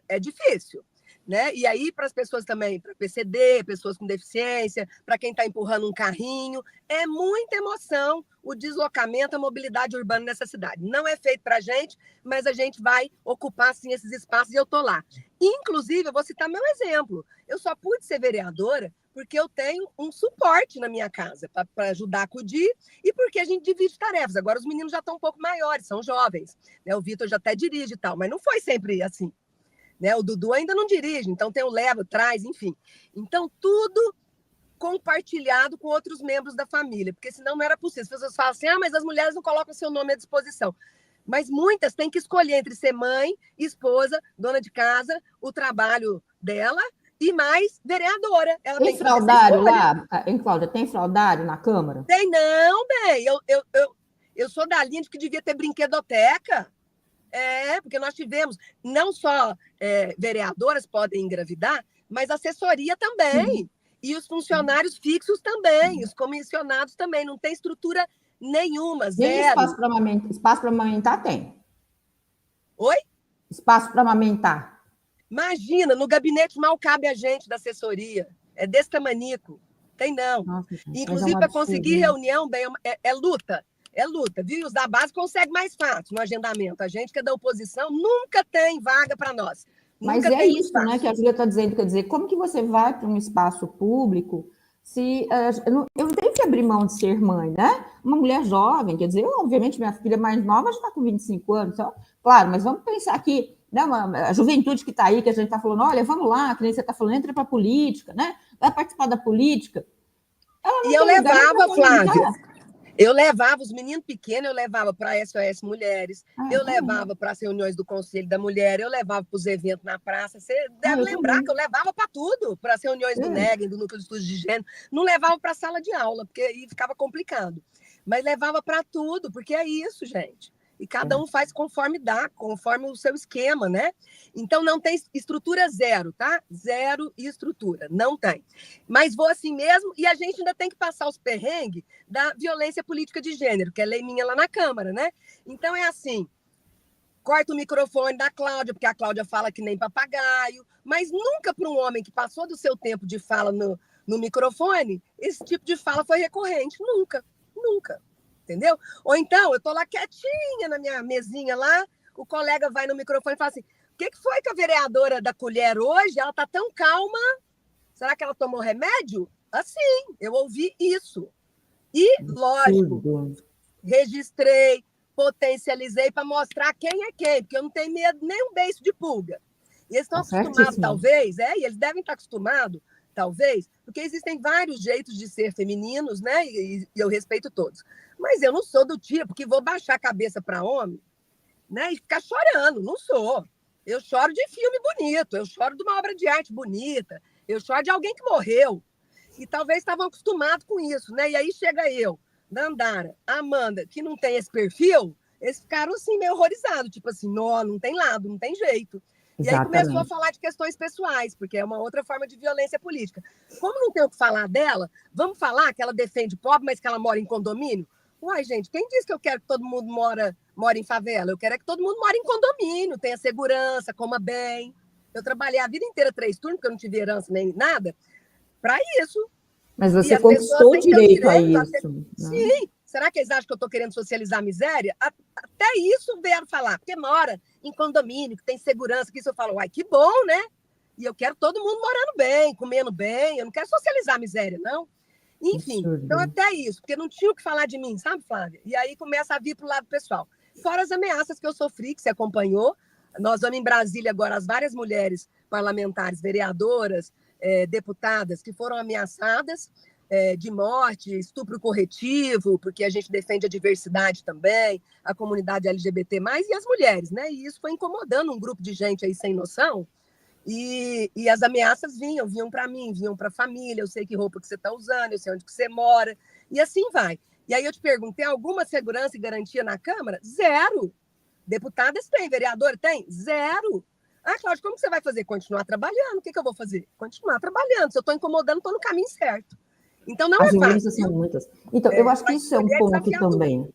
é difícil, né? E aí, para as pessoas também, para PCD, pessoas com deficiência, para quem está empurrando um carrinho, é muita emoção o deslocamento, a mobilidade urbana nessa cidade. Não é feito para a gente, mas a gente vai ocupar, sim, esses espaços e eu estou lá. Inclusive, eu vou citar meu exemplo. Eu só pude ser vereadora porque eu tenho um suporte na minha casa para ajudar a acudir e porque a gente divide tarefas. Agora os meninos já estão um pouco maiores, são jovens, né? O Vitor já até dirige e tal, mas não foi sempre assim, né? O Dudu ainda não dirige, então tem o leva, traz, enfim. Então tudo compartilhado com outros membros da família, porque senão não era possível. As pessoas falam assim, mas as mulheres não colocam seu nome à disposição. Mas muitas têm que escolher entre ser mãe, esposa, dona de casa, o trabalho dela e mais vereadora. Ela tem tem que fazer fraudário lá, hein, Cláudia? Tem fraudário na Câmara? Tem não, bem. Eu sou da linha de que devia ter brinquedoteca. Porque nós tivemos, não só vereadoras podem engravidar, mas assessoria também. E os funcionários fixos também, os comissionados também. Não tem estrutura nenhuma, Tem zero. espaço para amamentar? Tem. Oi? Espaço para amamentar? Imagina, no gabinete mal cabe a gente da assessoria. É desse tamanico. Tem não. Nossa, inclusive, para conseguir reunião, bem, luta. É luta, viu? E os da base conseguem mais fácil no agendamento. A gente que é da oposição nunca tem vaga para nós. Mas é isso, né, que a Júlia está dizendo, quer dizer, como que você vai para um espaço público se eu não tenho que abrir mão de ser mãe, né? Uma mulher jovem, quer dizer, obviamente minha filha mais nova já está com 25 anos, então, claro, mas vamos pensar aqui, né, a juventude que está aí, que a gente está falando, olha, vamos lá, que nem você está falando, entra para a política, né? Vai participar da política. E eu levava, Flávia. Eu levava os meninos pequenos, eu levava para a SOS Mulheres, eu levava para as reuniões do Conselho da Mulher, eu levava para os eventos na praça. Você deve lembrar que eu levava para tudo, para as reuniões do NEG, do Núcleo de Estudos de Gênero. Não levava para a sala de aula, porque aí ficava complicado. Mas levava para tudo, porque é isso, gente. E cada um faz conforme dá, conforme o seu esquema, né? Então, não tem estrutura zero, tá? Zero estrutura, não tem. Mas vou assim mesmo, e a gente ainda tem que passar os perrengues da violência política de gênero, que é lei minha lá na Câmara, né? Então, é assim, corta o microfone da Cláudia, porque a Cláudia fala que nem papagaio, mas nunca para um homem que passou do seu tempo de fala no microfone, esse tipo de fala foi recorrente, nunca, nunca. Entendeu? Ou então, eu tô lá quietinha na minha mesinha lá, o colega vai no microfone e fala assim, o que foi que a vereadora da colher hoje, ela tá tão calma, será que ela tomou remédio? Assim, eu ouvi isso. E, lógico, registrei, potencializei para mostrar quem é quem, porque eu não tenho medo nem um beiço de pulga. E eles estão acostumados, talvez, e eles devem estar acostumados, talvez, porque existem vários jeitos de ser femininos, né? E eu respeito todos. Mas eu não sou do tipo que vou baixar a cabeça para homem, né? E ficar chorando. Não sou. Eu choro de filme bonito, eu choro de uma obra de arte bonita, eu choro de alguém que morreu. E talvez estavam acostumados com isso, né? E aí chega eu, Dandara, Amanda, que não tem esse perfil, eles ficaram assim meio horrorizados, tipo assim, não tem lado, não tem jeito. E aí começou a falar de questões pessoais, porque é uma outra forma de violência política. Como não tem o que falar dela, vamos falar que ela defende pobre, mas que ela mora em condomínio? Uai, gente, quem disse que eu quero que todo mundo mora em favela? Eu quero que todo mundo mora em condomínio, tenha segurança, coma bem. Eu trabalhei a vida inteira 3 turnos, porque eu não tive herança nem nada, para isso. Mas você conquistou o direito a isso. Sim. Será que eles acham que eu estou querendo socializar a miséria? Até isso vieram falar, porque mora em condomínio, que tem segurança, que isso eu falo, uai, que bom, né? E eu quero todo mundo morando bem, comendo bem, eu não quero socializar a miséria, não. Enfim, então até isso, porque não tinha o que falar de mim, sabe, Flávia? E aí começa a vir para o lado pessoal. Fora as ameaças que eu sofri, que você acompanhou, nós vamos em Brasília agora, as várias mulheres parlamentares, vereadoras, deputadas que foram ameaçadas, de morte, estupro corretivo, porque a gente defende a diversidade também, a comunidade LGBT+, e as mulheres, né? E isso foi incomodando um grupo de gente aí sem noção, e as ameaças vinham para mim, vinham para a família, eu sei que roupa que você está usando, eu sei onde que você mora, e assim vai. E aí eu te pergunto, tem alguma segurança e garantia na Câmara? Zero. Deputadas tem, vereador tem? Zero. Ah, Cláudia, como que você vai fazer? Continuar trabalhando. O que eu vou fazer? Continuar trabalhando. Se eu estou incomodando, estou no caminho certo. Então, não As é violências fácil. são muitas. Então, eu acho que Mas isso é um escolher é ponto desafiador. também.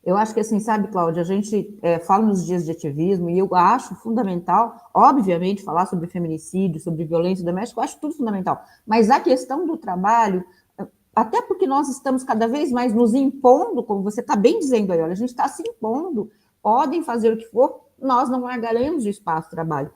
Eu acho que, assim, sabe, Cláudia, a gente fala nos dias de ativismo e eu acho fundamental, obviamente, falar sobre feminicídio, sobre violência doméstica, eu acho tudo fundamental. Mas a questão do trabalho, até porque nós estamos cada vez mais nos impondo, como você está bem dizendo aí, olha, a gente está se impondo, podem fazer o que for, nós não largaremos o espaço de trabalho.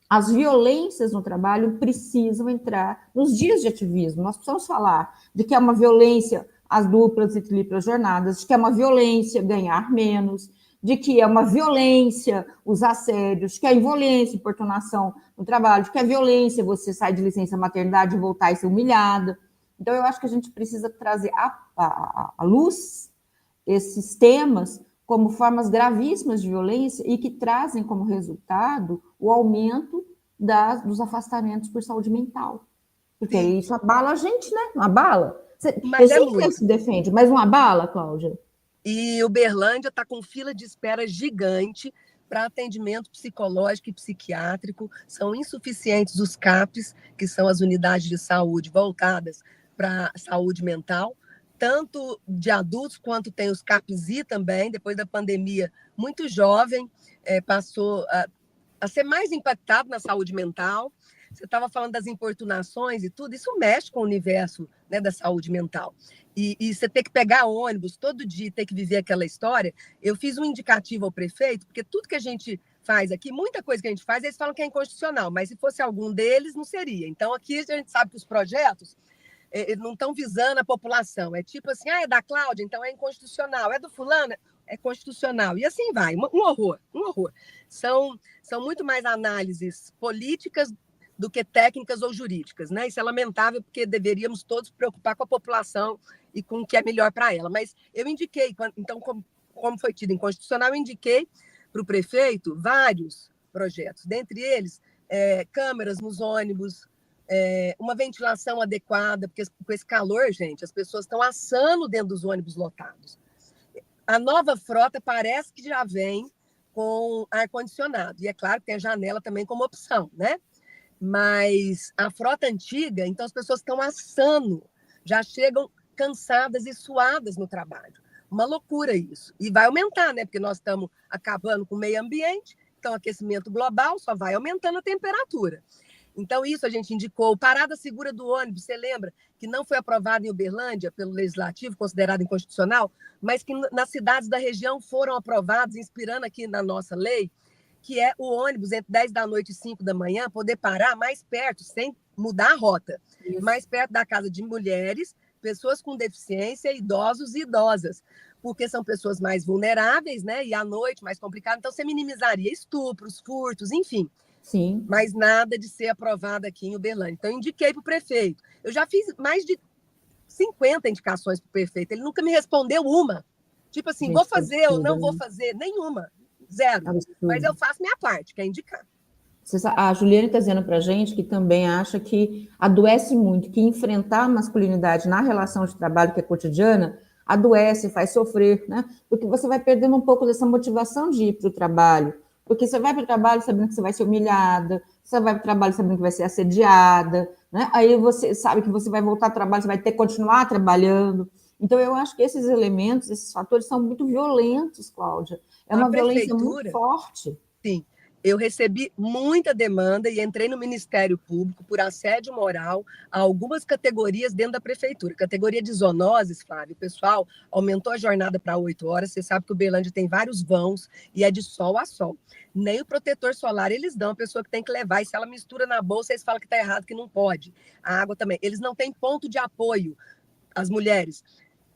As violências no trabalho precisam entrar nos dias de ativismo. Nós precisamos falar de que é uma violência as duplas e triplas jornadas, de que é uma violência ganhar menos, de que é uma violência os assédios, de que é violência importunação no trabalho, de que é violência você sair de licença maternidade e voltar e ser humilhada. Então, eu acho que a gente precisa trazer à luz esses temas como formas gravíssimas de violência e que trazem como resultado o aumento dos afastamentos por saúde mental. Porque Sim. isso abala a gente, né? Não abala? Eu Mas é sei que você muito. se defende, mas não abala, Cláudia? E Uberlândia está com fila de espera gigante para atendimento psicológico e psiquiátrico. São insuficientes os CAPs, que são as unidades de saúde voltadas para a saúde mental, tanto de adultos quanto tem os CAPs-I também. Depois da pandemia, muito jovem passou a ser mais impactado na saúde mental. Você estava falando das importunações e tudo, isso mexe com o universo, né, da saúde mental. E você ter que pegar ônibus todo dia, ter que viver aquela história. Eu fiz um indicativo ao prefeito, porque tudo que a gente faz aqui, muita coisa que a gente faz, eles falam que é inconstitucional, mas se fosse algum deles, não seria. Então, aqui a gente sabe que os projetos não estão visando a população. É tipo assim, é da Cláudia, então é inconstitucional. É do fulano, é constitucional. E assim vai, um horror, um horror. São muito mais análises políticas do que técnicas ou jurídicas, né? Isso é lamentável, porque deveríamos todos preocupar com a população e com o que é melhor para ela. Mas eu indiquei, então, como foi tido inconstitucional, eu indiquei para o prefeito vários projetos, dentre eles câmeras nos ônibus, uma ventilação adequada, porque com esse calor, gente, as pessoas estão assando dentro dos ônibus lotados. A nova frota parece que já vem com ar-condicionado, e é claro que tem a janela também como opção, né? Mas a frota antiga, então as pessoas estão assando, já chegam cansadas e suadas no trabalho. Uma loucura isso. E vai aumentar, né? Porque nós estamos acabando com o meio ambiente, então aquecimento global só vai aumentando a temperatura. Então, isso a gente indicou. Parada segura do ônibus, você lembra que não foi aprovado em Uberlândia pelo Legislativo, considerado inconstitucional, mas que nas cidades da região foram aprovados, inspirando aqui na nossa lei, que é o ônibus entre 10 da noite e 5 da manhã poder parar mais perto, sem mudar a rota, Isso. mais perto da casa de mulheres, pessoas com deficiência, idosos e idosas, porque são pessoas mais vulneráveis, né? E à noite mais complicado, então você minimizaria estupros, furtos, enfim. Sim. Mas nada de ser aprovado aqui em Uberlândia. Então, indiquei para o prefeito. Eu já fiz mais de 50 indicações para o prefeito. Ele nunca me respondeu uma. Tipo assim, Gente, vou fazer ou não vou né? fazer. Nenhuma. Zero. Absurdo. Mas eu faço minha parte, que é indicar. A Juliane está dizendo para a gente que também acha que adoece muito, que enfrentar a masculinidade na relação de trabalho que é cotidiana adoece, faz sofrer, né? Porque você vai perdendo um pouco dessa motivação de ir para o trabalho. Porque você vai para o trabalho sabendo que você vai ser humilhada, você vai para o trabalho sabendo que vai ser assediada, né? Aí você sabe que você vai voltar ao trabalho, você vai ter que continuar trabalhando. Então, eu acho que esses elementos, esses fatores são muito violentos, Cláudia. É uma violência muito forte. Sim. Eu recebi muita demanda e entrei no Ministério Público por assédio moral a algumas categorias dentro da prefeitura. Categoria de zoonoses, Flávio, o pessoal aumentou a jornada para 8 horas. Você sabe que o Uberlândia tem vários vãos e é de sol a sol. Nem o protetor solar eles dão, a pessoa que tem que levar. E se ela mistura na bolsa, eles falam que está errado, que não pode. A água também. Eles não têm ponto de apoio, as mulheres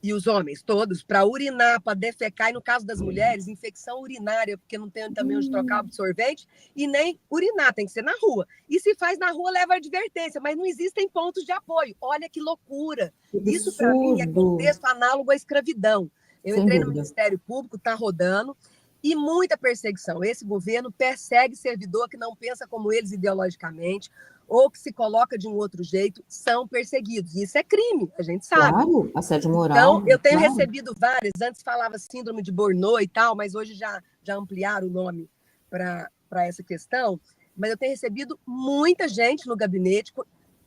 e os homens todos, para urinar, para defecar, e no caso das mulheres, infecção urinária, porque não tem também onde trocar absorvente, e nem urinar, tem que ser na rua. E se faz na rua, leva advertência, mas não existem pontos de apoio. Olha que loucura. Isso, para mim, é contexto análogo à escravidão. Eu entrei no Ministério Público, está rodando, e muita perseguição. Esse governo persegue servidor que não pensa como eles ideologicamente, ou que se coloca de um outro jeito, são perseguidos. E isso é crime, a gente sabe. Claro, assédio moral. Então, eu tenho recebido várias, antes falava síndrome de Burnout e tal, mas hoje já ampliaram o nome para essa questão. Mas eu tenho recebido muita gente no gabinete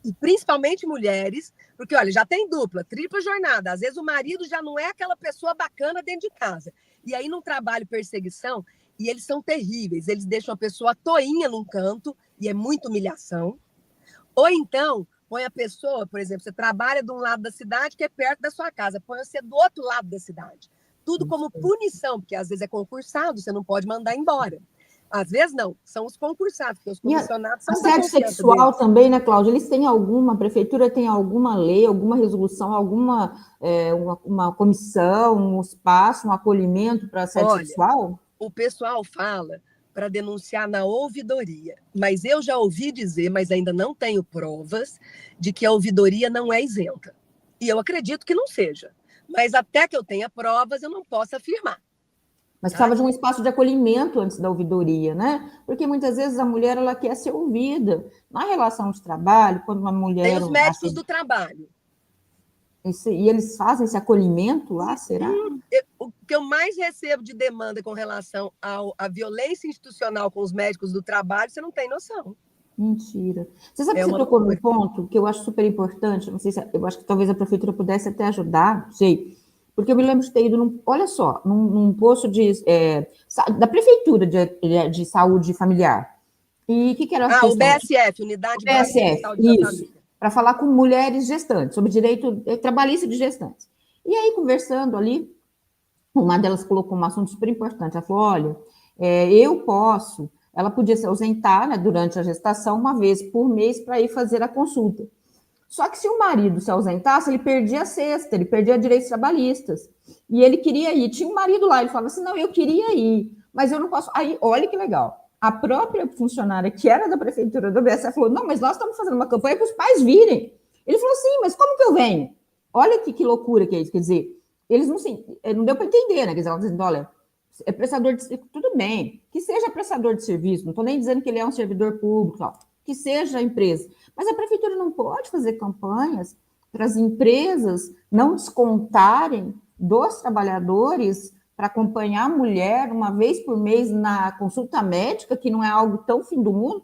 e principalmente mulheres, porque, olha, já tem dupla, tripla jornada, às vezes o marido já não é aquela pessoa bacana dentro de casa, e aí num trabalho perseguição, e eles são terríveis, eles deixam a pessoa toinha num canto, e é muita humilhação, ou então põe a pessoa, por exemplo, você trabalha de um lado da cidade que é perto da sua casa, põe você do outro lado da cidade, tudo como punição, porque às vezes é concursado, você não pode mandar embora. Às vezes não, são os concursados, porque os comissionados são da assédio confiança sexual deles. também, né, Cláudia? Eles têm alguma, a prefeitura tem alguma lei, alguma resolução, alguma uma comissão, um espaço, um acolhimento para assédio Olha, sexual? o pessoal fala para denunciar na ouvidoria, mas eu já ouvi dizer, mas ainda não tenho provas, de que a ouvidoria não é isenta. E eu acredito que não seja. Mas até que eu tenha provas, eu não posso afirmar. Mas precisava de um espaço de acolhimento antes da ouvidoria, né? Porque muitas vezes a mulher ela quer ser ouvida. Na relação de trabalho, quando uma mulher... Tem os médicos do trabalho. E eles fazem esse acolhimento lá, será? O que eu mais recebo de demanda com relação à violência institucional com os médicos do trabalho, você não tem noção. Mentira. Você sabe que É você uma tocou num loucura. ponto que eu acho super importante, não sei se eu acho que talvez a prefeitura pudesse até ajudar, não sei, porque eu me lembro de ter ido olha só, num posto da prefeitura de saúde familiar. E o que era a O questão? BSF, O Unidade Básica de BSF, Saúde da isso, Família. para falar com mulheres gestantes, sobre direito trabalhista de gestantes. E aí, conversando ali, uma delas colocou um assunto super importante. Ela falou: olha, ela podia se ausentar, né, durante a gestação, uma vez por mês, para ir fazer a consulta. Só que se o marido se ausentasse, ele perdia a cesta, ele perdia direitos trabalhistas. E ele queria ir. Tinha um marido lá, ele falava assim: não, eu queria ir, mas eu não posso. Aí, olha que legal. A própria funcionária, que era da prefeitura do BSF, falou: não, mas nós estamos fazendo uma campanha para os pais virem. Ele falou: sim, mas como que eu venho? Olha que loucura que é isso. Quer dizer, eles não deu para entender, né? Quer dizer, ela dizendo: olha, é prestador de serviço, tudo bem, que seja prestador de serviço, não estou nem dizendo que ele é um servidor público, ó, que seja a empresa, mas a prefeitura não pode fazer campanhas para as empresas não descontarem dos trabalhadores para acompanhar a mulher uma vez por mês na consulta médica, que não é algo tão fim do mundo,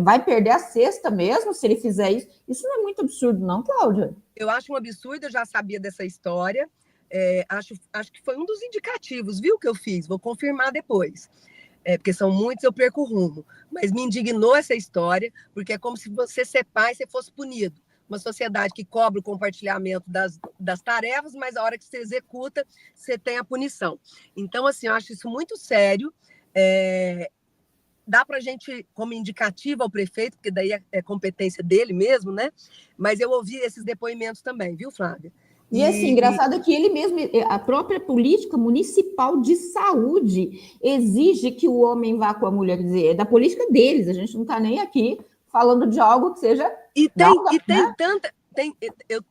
vai perder a cesta mesmo se ele fizer isso. Isso não é muito absurdo, não, Cláudia? Eu acho um absurdo, eu já sabia dessa história, acho que foi um dos indicativos, viu, que eu fiz, vou confirmar depois, porque são muitos, eu perco o rumo, mas me indignou essa história, porque é como se você ser pai, você fosse punido. Uma sociedade que cobra o compartilhamento das tarefas, mas a hora que você executa, você tem a punição. Então, assim, eu acho isso muito sério, dá para a gente, como indicativo ao prefeito, porque daí é competência dele mesmo, né? Mas eu ouvi esses depoimentos também, viu, Flávia? E assim, engraçado é que ele mesmo, a própria política municipal de saúde exige que o homem vá com a mulher, quer dizer, é da política deles, a gente não está nem aqui falando de algo que seja... tem tanta...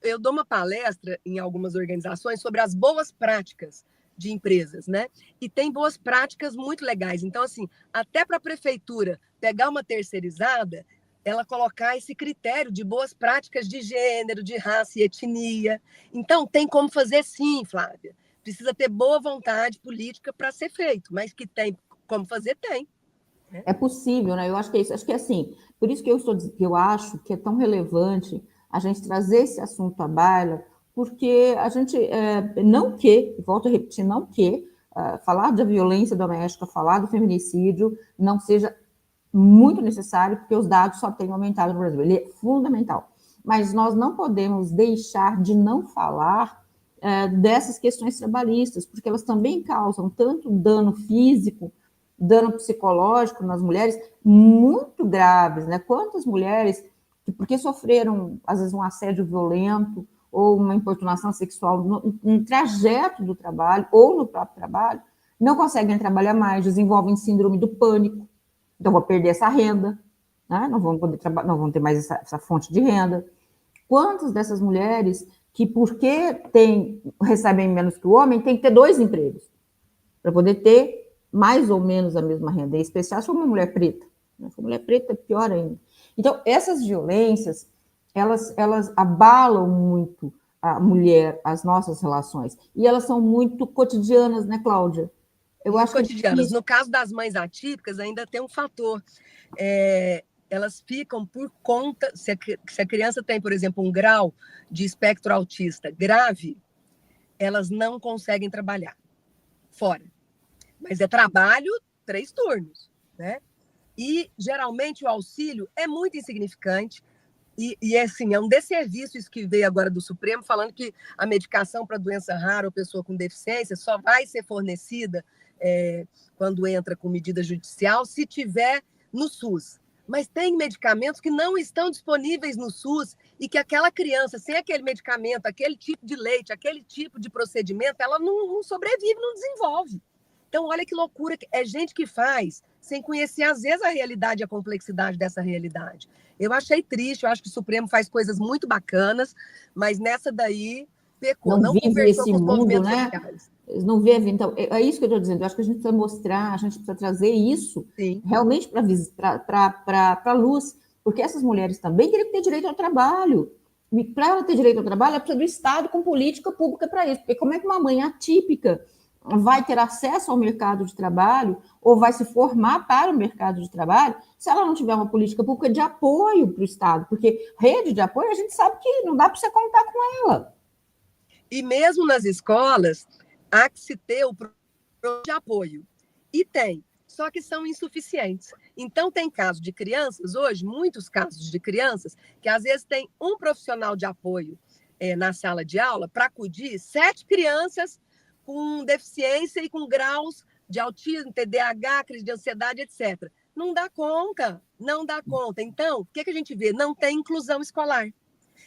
Eu dou uma palestra em algumas organizações sobre as boas práticas de empresas, né? E tem boas práticas muito legais. Então, assim, até para a prefeitura pegar uma terceirizada, ela colocar esse critério de boas práticas de gênero, de raça e etnia. Então, tem como fazer sim, Flávia. Precisa ter boa vontade política para ser feito, mas que tem como fazer, tem. É possível, né? Eu acho que é isso. Acho que é assim. Por isso que eu acho que é tão relevante a gente trazer esse assunto à baila, porque a gente volto a repetir, não que falar da violência doméstica, falar do feminicídio não seja muito necessário, porque os dados só têm aumentado no Brasil. Ele é fundamental. Mas nós não podemos deixar de não falar dessas questões trabalhistas, porque elas também causam tanto dano físico, dano psicológico nas mulheres, muito graves, né? Quantas mulheres, porque sofreram, às vezes, um assédio violento ou uma importunação sexual no trajeto do trabalho ou no próprio trabalho, não conseguem trabalhar mais, desenvolvem síndrome do pânico, então vou perder essa renda, né? Não vão poder não vão ter mais essa fonte de renda. Quantas dessas mulheres que, porque recebem menos que o homem, tem que ter 2 empregos para poder ter mais ou menos a mesma renda, em especial se for uma mulher preta. Se for mulher preta, é pior ainda. Então, essas violências, elas abalam muito a mulher, as nossas relações, e elas são muito cotidianas, né, Cláudia? Eu acho cotidianas. No caso das mães atípicas, ainda tem um fator. elas ficam por conta, se a criança tem, por exemplo, um grau de espectro autista grave, elas não conseguem trabalhar fora. Mas é trabalho 3 turnos, né? E, geralmente, o auxílio é muito insignificante assim, é um desserviço isso que veio agora do Supremo, falando que a medicação para doença rara ou pessoa com deficiência só vai ser fornecida quando entra com medida judicial se tiver no SUS. Mas tem medicamentos que não estão disponíveis no SUS e que aquela criança, sem aquele medicamento, aquele tipo de leite, aquele tipo de procedimento, ela não sobrevive, não desenvolve. Então, olha que loucura, é gente que faz sem conhecer, às vezes, a realidade e a complexidade dessa realidade. Eu achei triste, eu acho que o Supremo faz coisas muito bacanas, mas nessa daí pecou, não vive esse conversou com os mundo, movimentos né? sociais. Não vê, então, é isso que eu estou dizendo. Eu acho que a gente precisa mostrar, a gente precisa trazer isso Sim. realmente para a luz, porque essas mulheres também têm que ter direito ao trabalho. E para ela ter direito ao trabalho, ela precisa do Estado com política pública para isso. Porque como é que uma mãe atípica vai ter acesso ao mercado de trabalho ou vai se formar para o mercado de trabalho se ela não tiver uma política pública de apoio para o Estado? Porque rede de apoio, a gente sabe que não dá para você contar com ela. E mesmo nas escolas, há que se ter o programa de apoio. E tem, só que são insuficientes. Então, tem casos de crianças, hoje, muitos casos de crianças, que às vezes tem um profissional de apoio na sala de aula para acudir 7 crianças com deficiência e com graus de autismo, TDAH, crise de ansiedade, etc. Não dá conta, não dá conta. Então, o que a gente vê? Não tem inclusão escolar.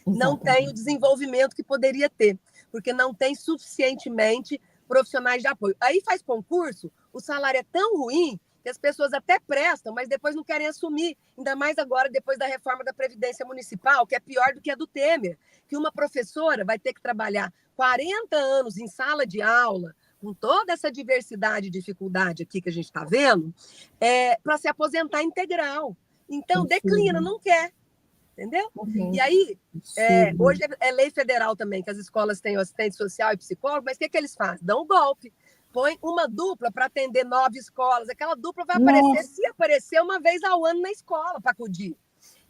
Não tem o desenvolvimento que poderia ter, porque não tem suficientemente profissionais de apoio. Aí faz concurso, o salário é tão ruim que as pessoas até prestam, mas depois não querem assumir, ainda mais agora, depois da reforma da Previdência Municipal, que é pior do que a do Temer, que uma professora vai ter que trabalhar 40 anos em sala de aula, com toda essa diversidade e dificuldade aqui que a gente está vendo, para se aposentar integral. Então, declina, não quer. Entendeu? E aí, hoje é lei federal também, que as escolas têm o assistente social e psicólogo, mas o que eles fazem? Dão um golpe. Põe uma dupla para atender 9 escolas. Aquela dupla vai aparecer, se aparecer, uma vez ao ano na escola para acudir.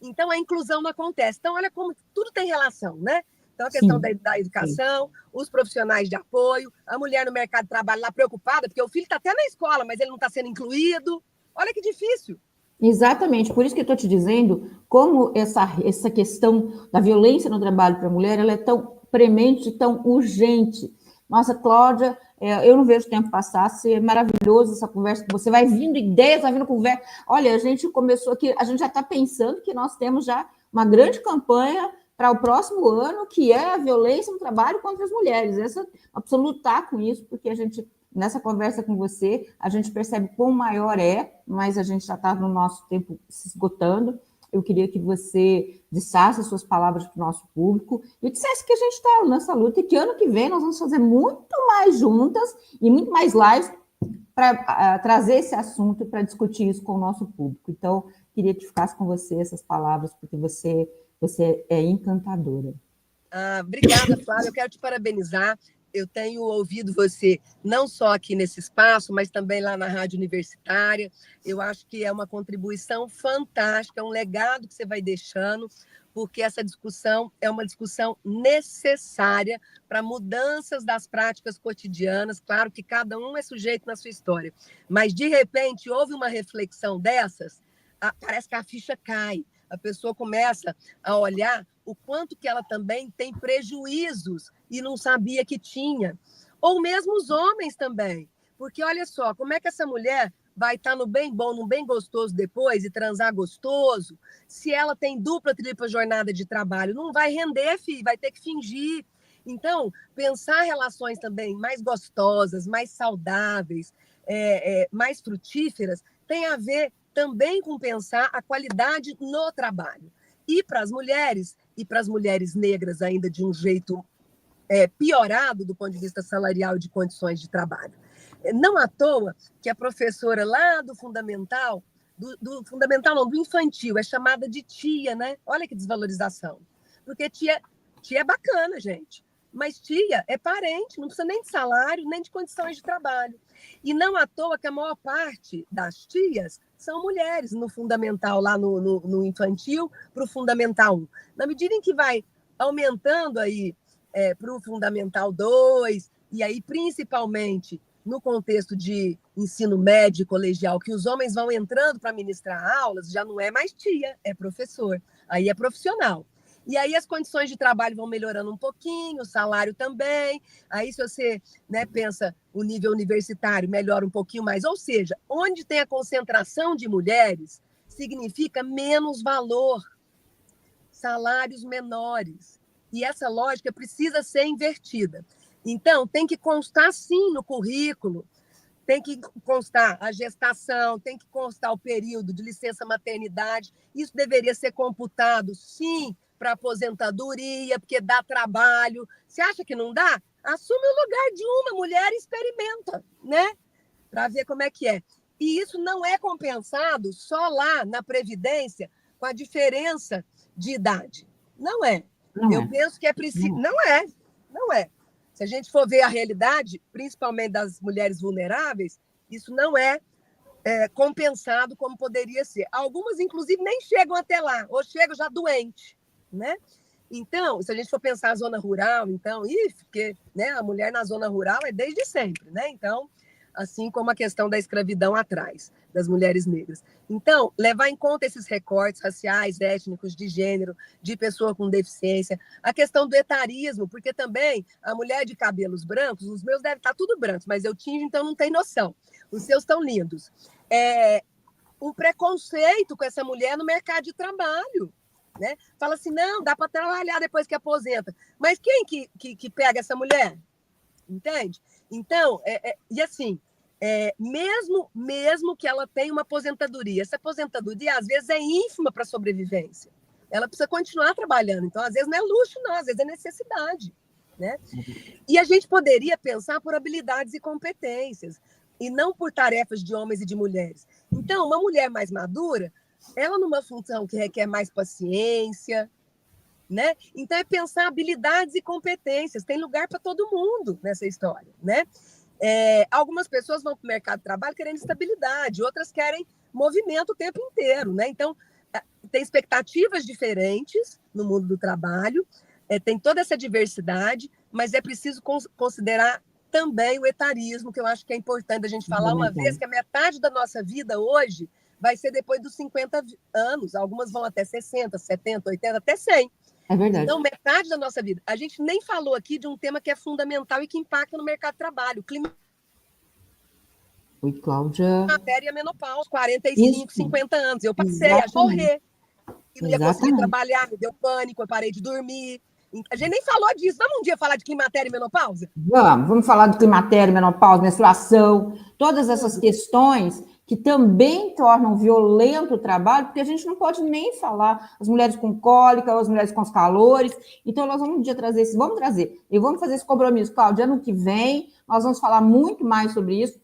Então, a inclusão não acontece. Então, olha como tudo tem relação, né? Então, a questão da educação, os profissionais de apoio, a mulher no mercado de trabalho lá preocupada, porque o filho está até na escola, mas ele não está sendo incluído. Olha que difícil. Exatamente, por isso que eu estou te dizendo como essa questão da violência no trabalho para a mulher ela é tão premente, tão urgente. Nossa, Cláudia, eu não vejo o tempo passar, é maravilhoso essa conversa, você vai vindo ideias, vai vindo conversa. Olha, a gente começou aqui, a gente já está pensando que nós temos já uma grande campanha para o próximo ano, que é a violência no trabalho contra as mulheres. Nós precisamos lutar com isso, porque a gente... Nessa conversa com você, a gente percebe quão maior mas a gente já está no nosso tempo se esgotando. Eu queria que você dissesse as suas palavras para o nosso público e dissesse que a gente está nessa luta e que ano que vem nós vamos fazer muito mais juntas e muito mais lives para trazer esse assunto e para discutir isso com o nosso público. Então, queria que ficasse com você essas palavras, porque você é encantadora. Obrigada, Flávia. Eu quero te parabenizar. Eu tenho ouvido você não só aqui nesse espaço, mas também lá na Rádio Universitária. Eu acho que é uma contribuição fantástica, é um legado que você vai deixando, porque essa discussão é uma discussão necessária para mudanças das práticas cotidianas. Claro que cada um é sujeito na sua história, mas, de repente, houve uma reflexão dessas, parece que a ficha cai. A pessoa começa a olhar o quanto que ela também tem prejuízos e não sabia que tinha. Ou mesmo os homens também. Porque, olha só, como é que essa mulher vai estar no bem bom, no bem gostoso depois e transar gostoso, se ela tem dupla, tripla jornada de trabalho? Não vai render, filho, vai ter que fingir. Então, pensar relações também mais gostosas, mais saudáveis, mais frutíferas, tem a ver também com pensar a qualidade no trabalho. E para as mulheres negras ainda de um jeito piorado do ponto de vista salarial e de condições de trabalho. Não à toa que a professora lá do fundamental, do infantil, é chamada de tia, né? Olha que desvalorização. Porque tia é bacana, gente. Mas tia é parente, não precisa nem de salário, nem de condições de trabalho. E não à toa que a maior parte das tias são mulheres no fundamental, lá no infantil, para o fundamental 1. Na medida em que vai aumentando aí para o fundamental 2, e aí principalmente no contexto de ensino médio, colegial, que os homens vão entrando para ministrar aulas, já não é mais tia, é professor, aí é profissional. E aí as condições de trabalho vão melhorando um pouquinho, o salário também. Aí se você, né, pensa o nível universitário, melhora um pouquinho mais. Ou seja, onde tem a concentração de mulheres, significa menos valor, salários menores. E essa lógica precisa ser invertida. Então, tem que constar, sim, no currículo, tem que constar a gestação, tem que constar o período de licença maternidade. Isso deveria ser computado, sim, para aposentadoria, porque dá trabalho. Você acha que não dá? Assume o lugar de uma mulher e experimenta, né? Para ver como é que é. E isso não é compensado só lá na Previdência com a diferença de idade. Não é. Eu penso que é preciso... Não é. Se a gente for ver a realidade, principalmente das mulheres vulneráveis, isso não é compensado como poderia ser. Algumas, inclusive, nem chegam até lá, ou chegam já doentes, né? Então, se a gente for pensar a zona rural, então, porque, né, a mulher na zona rural é desde sempre, né? Então, assim como a questão da escravidão atrás, das mulheres negras. Então, levar em conta esses recortes raciais, étnicos, de gênero, de pessoa com deficiência, a questão do etarismo, porque também a mulher de cabelos brancos, os meus devem estar tudo brancos, mas eu tingo, então não tem noção. Os seus estão lindos. Um preconceito com essa mulher no mercado de trabalho, né? Fala assim, não, dá para trabalhar depois que aposenta. Mas quem que pega essa mulher? Entende? Então, e assim, mesmo que ela tenha uma aposentadoria, essa aposentadoria, às vezes, é ínfima para a sobrevivência. Ela precisa continuar trabalhando. Então, às vezes, não é luxo, não, às vezes é necessidade, né? E a gente poderia pensar por habilidades e competências, e não por tarefas de homens e de mulheres. Então, uma mulher mais madura, ela numa função que requer mais paciência, né? Então, é pensar habilidades e competências. Tem lugar para todo mundo nessa história, né? Algumas pessoas vão para o mercado de trabalho querendo estabilidade, outras querem movimento o tempo inteiro, né? Então, tem expectativas diferentes no mundo do trabalho, tem toda essa diversidade, mas é preciso considerar também o etarismo, que eu acho que é importante a gente falar uma vez, que a metade da nossa vida hoje vai ser depois dos 50 anos, algumas vão até 60, 70, 80, até 100. É verdade. Então, metade da nossa vida. A gente nem falou aqui de um tema que é fundamental e que impacta no mercado de trabalho, o clima. Oi, Cláudia. Matéria e menopausa, 45, isso. 50 anos. Eu passei a correr, e não ia conseguir trabalhar, me deu pânico, eu parei de dormir. A gente nem falou disso. Vamos um dia falar de climatéria e menopausa? Vamos falar de climatéria, menopausa, menstruação, todas essas questões que também tornam violento o trabalho, porque a gente não pode nem falar as mulheres com cólica, as mulheres com os calores. Então, nós vamos um dia trazer isso, vamos trazer. E vamos fazer esse compromisso, Cláudia, ano que vem, nós vamos falar muito mais sobre isso.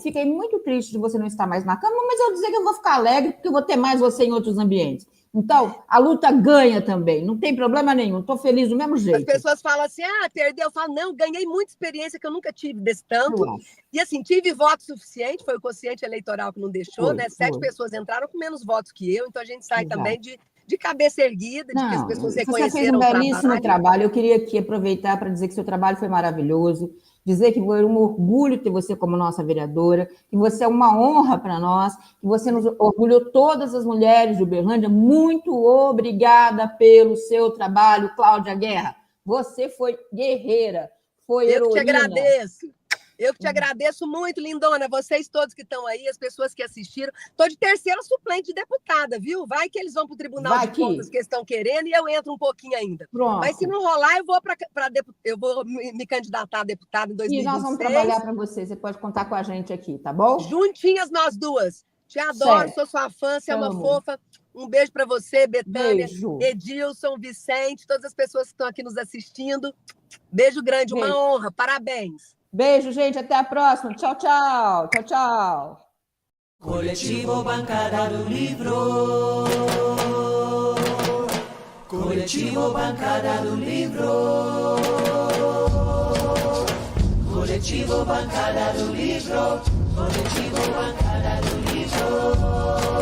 Fiquei muito triste de você não estar mais na cama, mas eu dizer que eu vou ficar alegre, porque eu vou ter mais você em outros ambientes. Então, a luta ganha também, não tem problema nenhum, estou feliz do mesmo jeito. As pessoas falam assim, perdeu. Eu falo, não, ganhei muita experiência que eu nunca tive desse tanto. E assim, tive voto suficiente, foi o quociente eleitoral que não deixou, né? 7 pessoas entraram com menos votos que eu, então a gente sai também de cabeça erguida, de que as pessoas reconheceram você fez um belíssimo trabalho. Eu queria aqui aproveitar para dizer que seu trabalho foi maravilhoso, dizer que foi um orgulho ter você como nossa vereadora, que você é uma honra para nós, que você nos orgulhou todas as mulheres de Uberlândia. Muito obrigada pelo seu trabalho, Cláudia Guerra. Você foi guerreira, foi heroína. Eu que te agradeço. Eu que te agradeço muito, lindona, vocês todos que estão aí, as pessoas que assistiram. Estou de terceira suplente de deputada, viu? Vai que eles vão para o Tribunal de Contas que estão querendo e eu entro um pouquinho ainda. Pronto. Mas se não rolar, eu vou me candidatar a deputada em 2026. E nós vamos trabalhar para você pode contar com a gente aqui, tá bom? Juntinhas nós duas. Te adoro, sou sua fã, você é uma fofa. Um beijo para você, Betânia, Edilson, Vicente, todas as pessoas que estão aqui nos assistindo. Beijo grande, uma honra, parabéns. Beijo, gente. Até a próxima. Tchau, tchau. Tchau, tchau. Coletivo Bancada do Livro. Coletivo Bancada do Livro. Coletivo Bancada do Livro. Coletivo Bancada do Livro. Livro.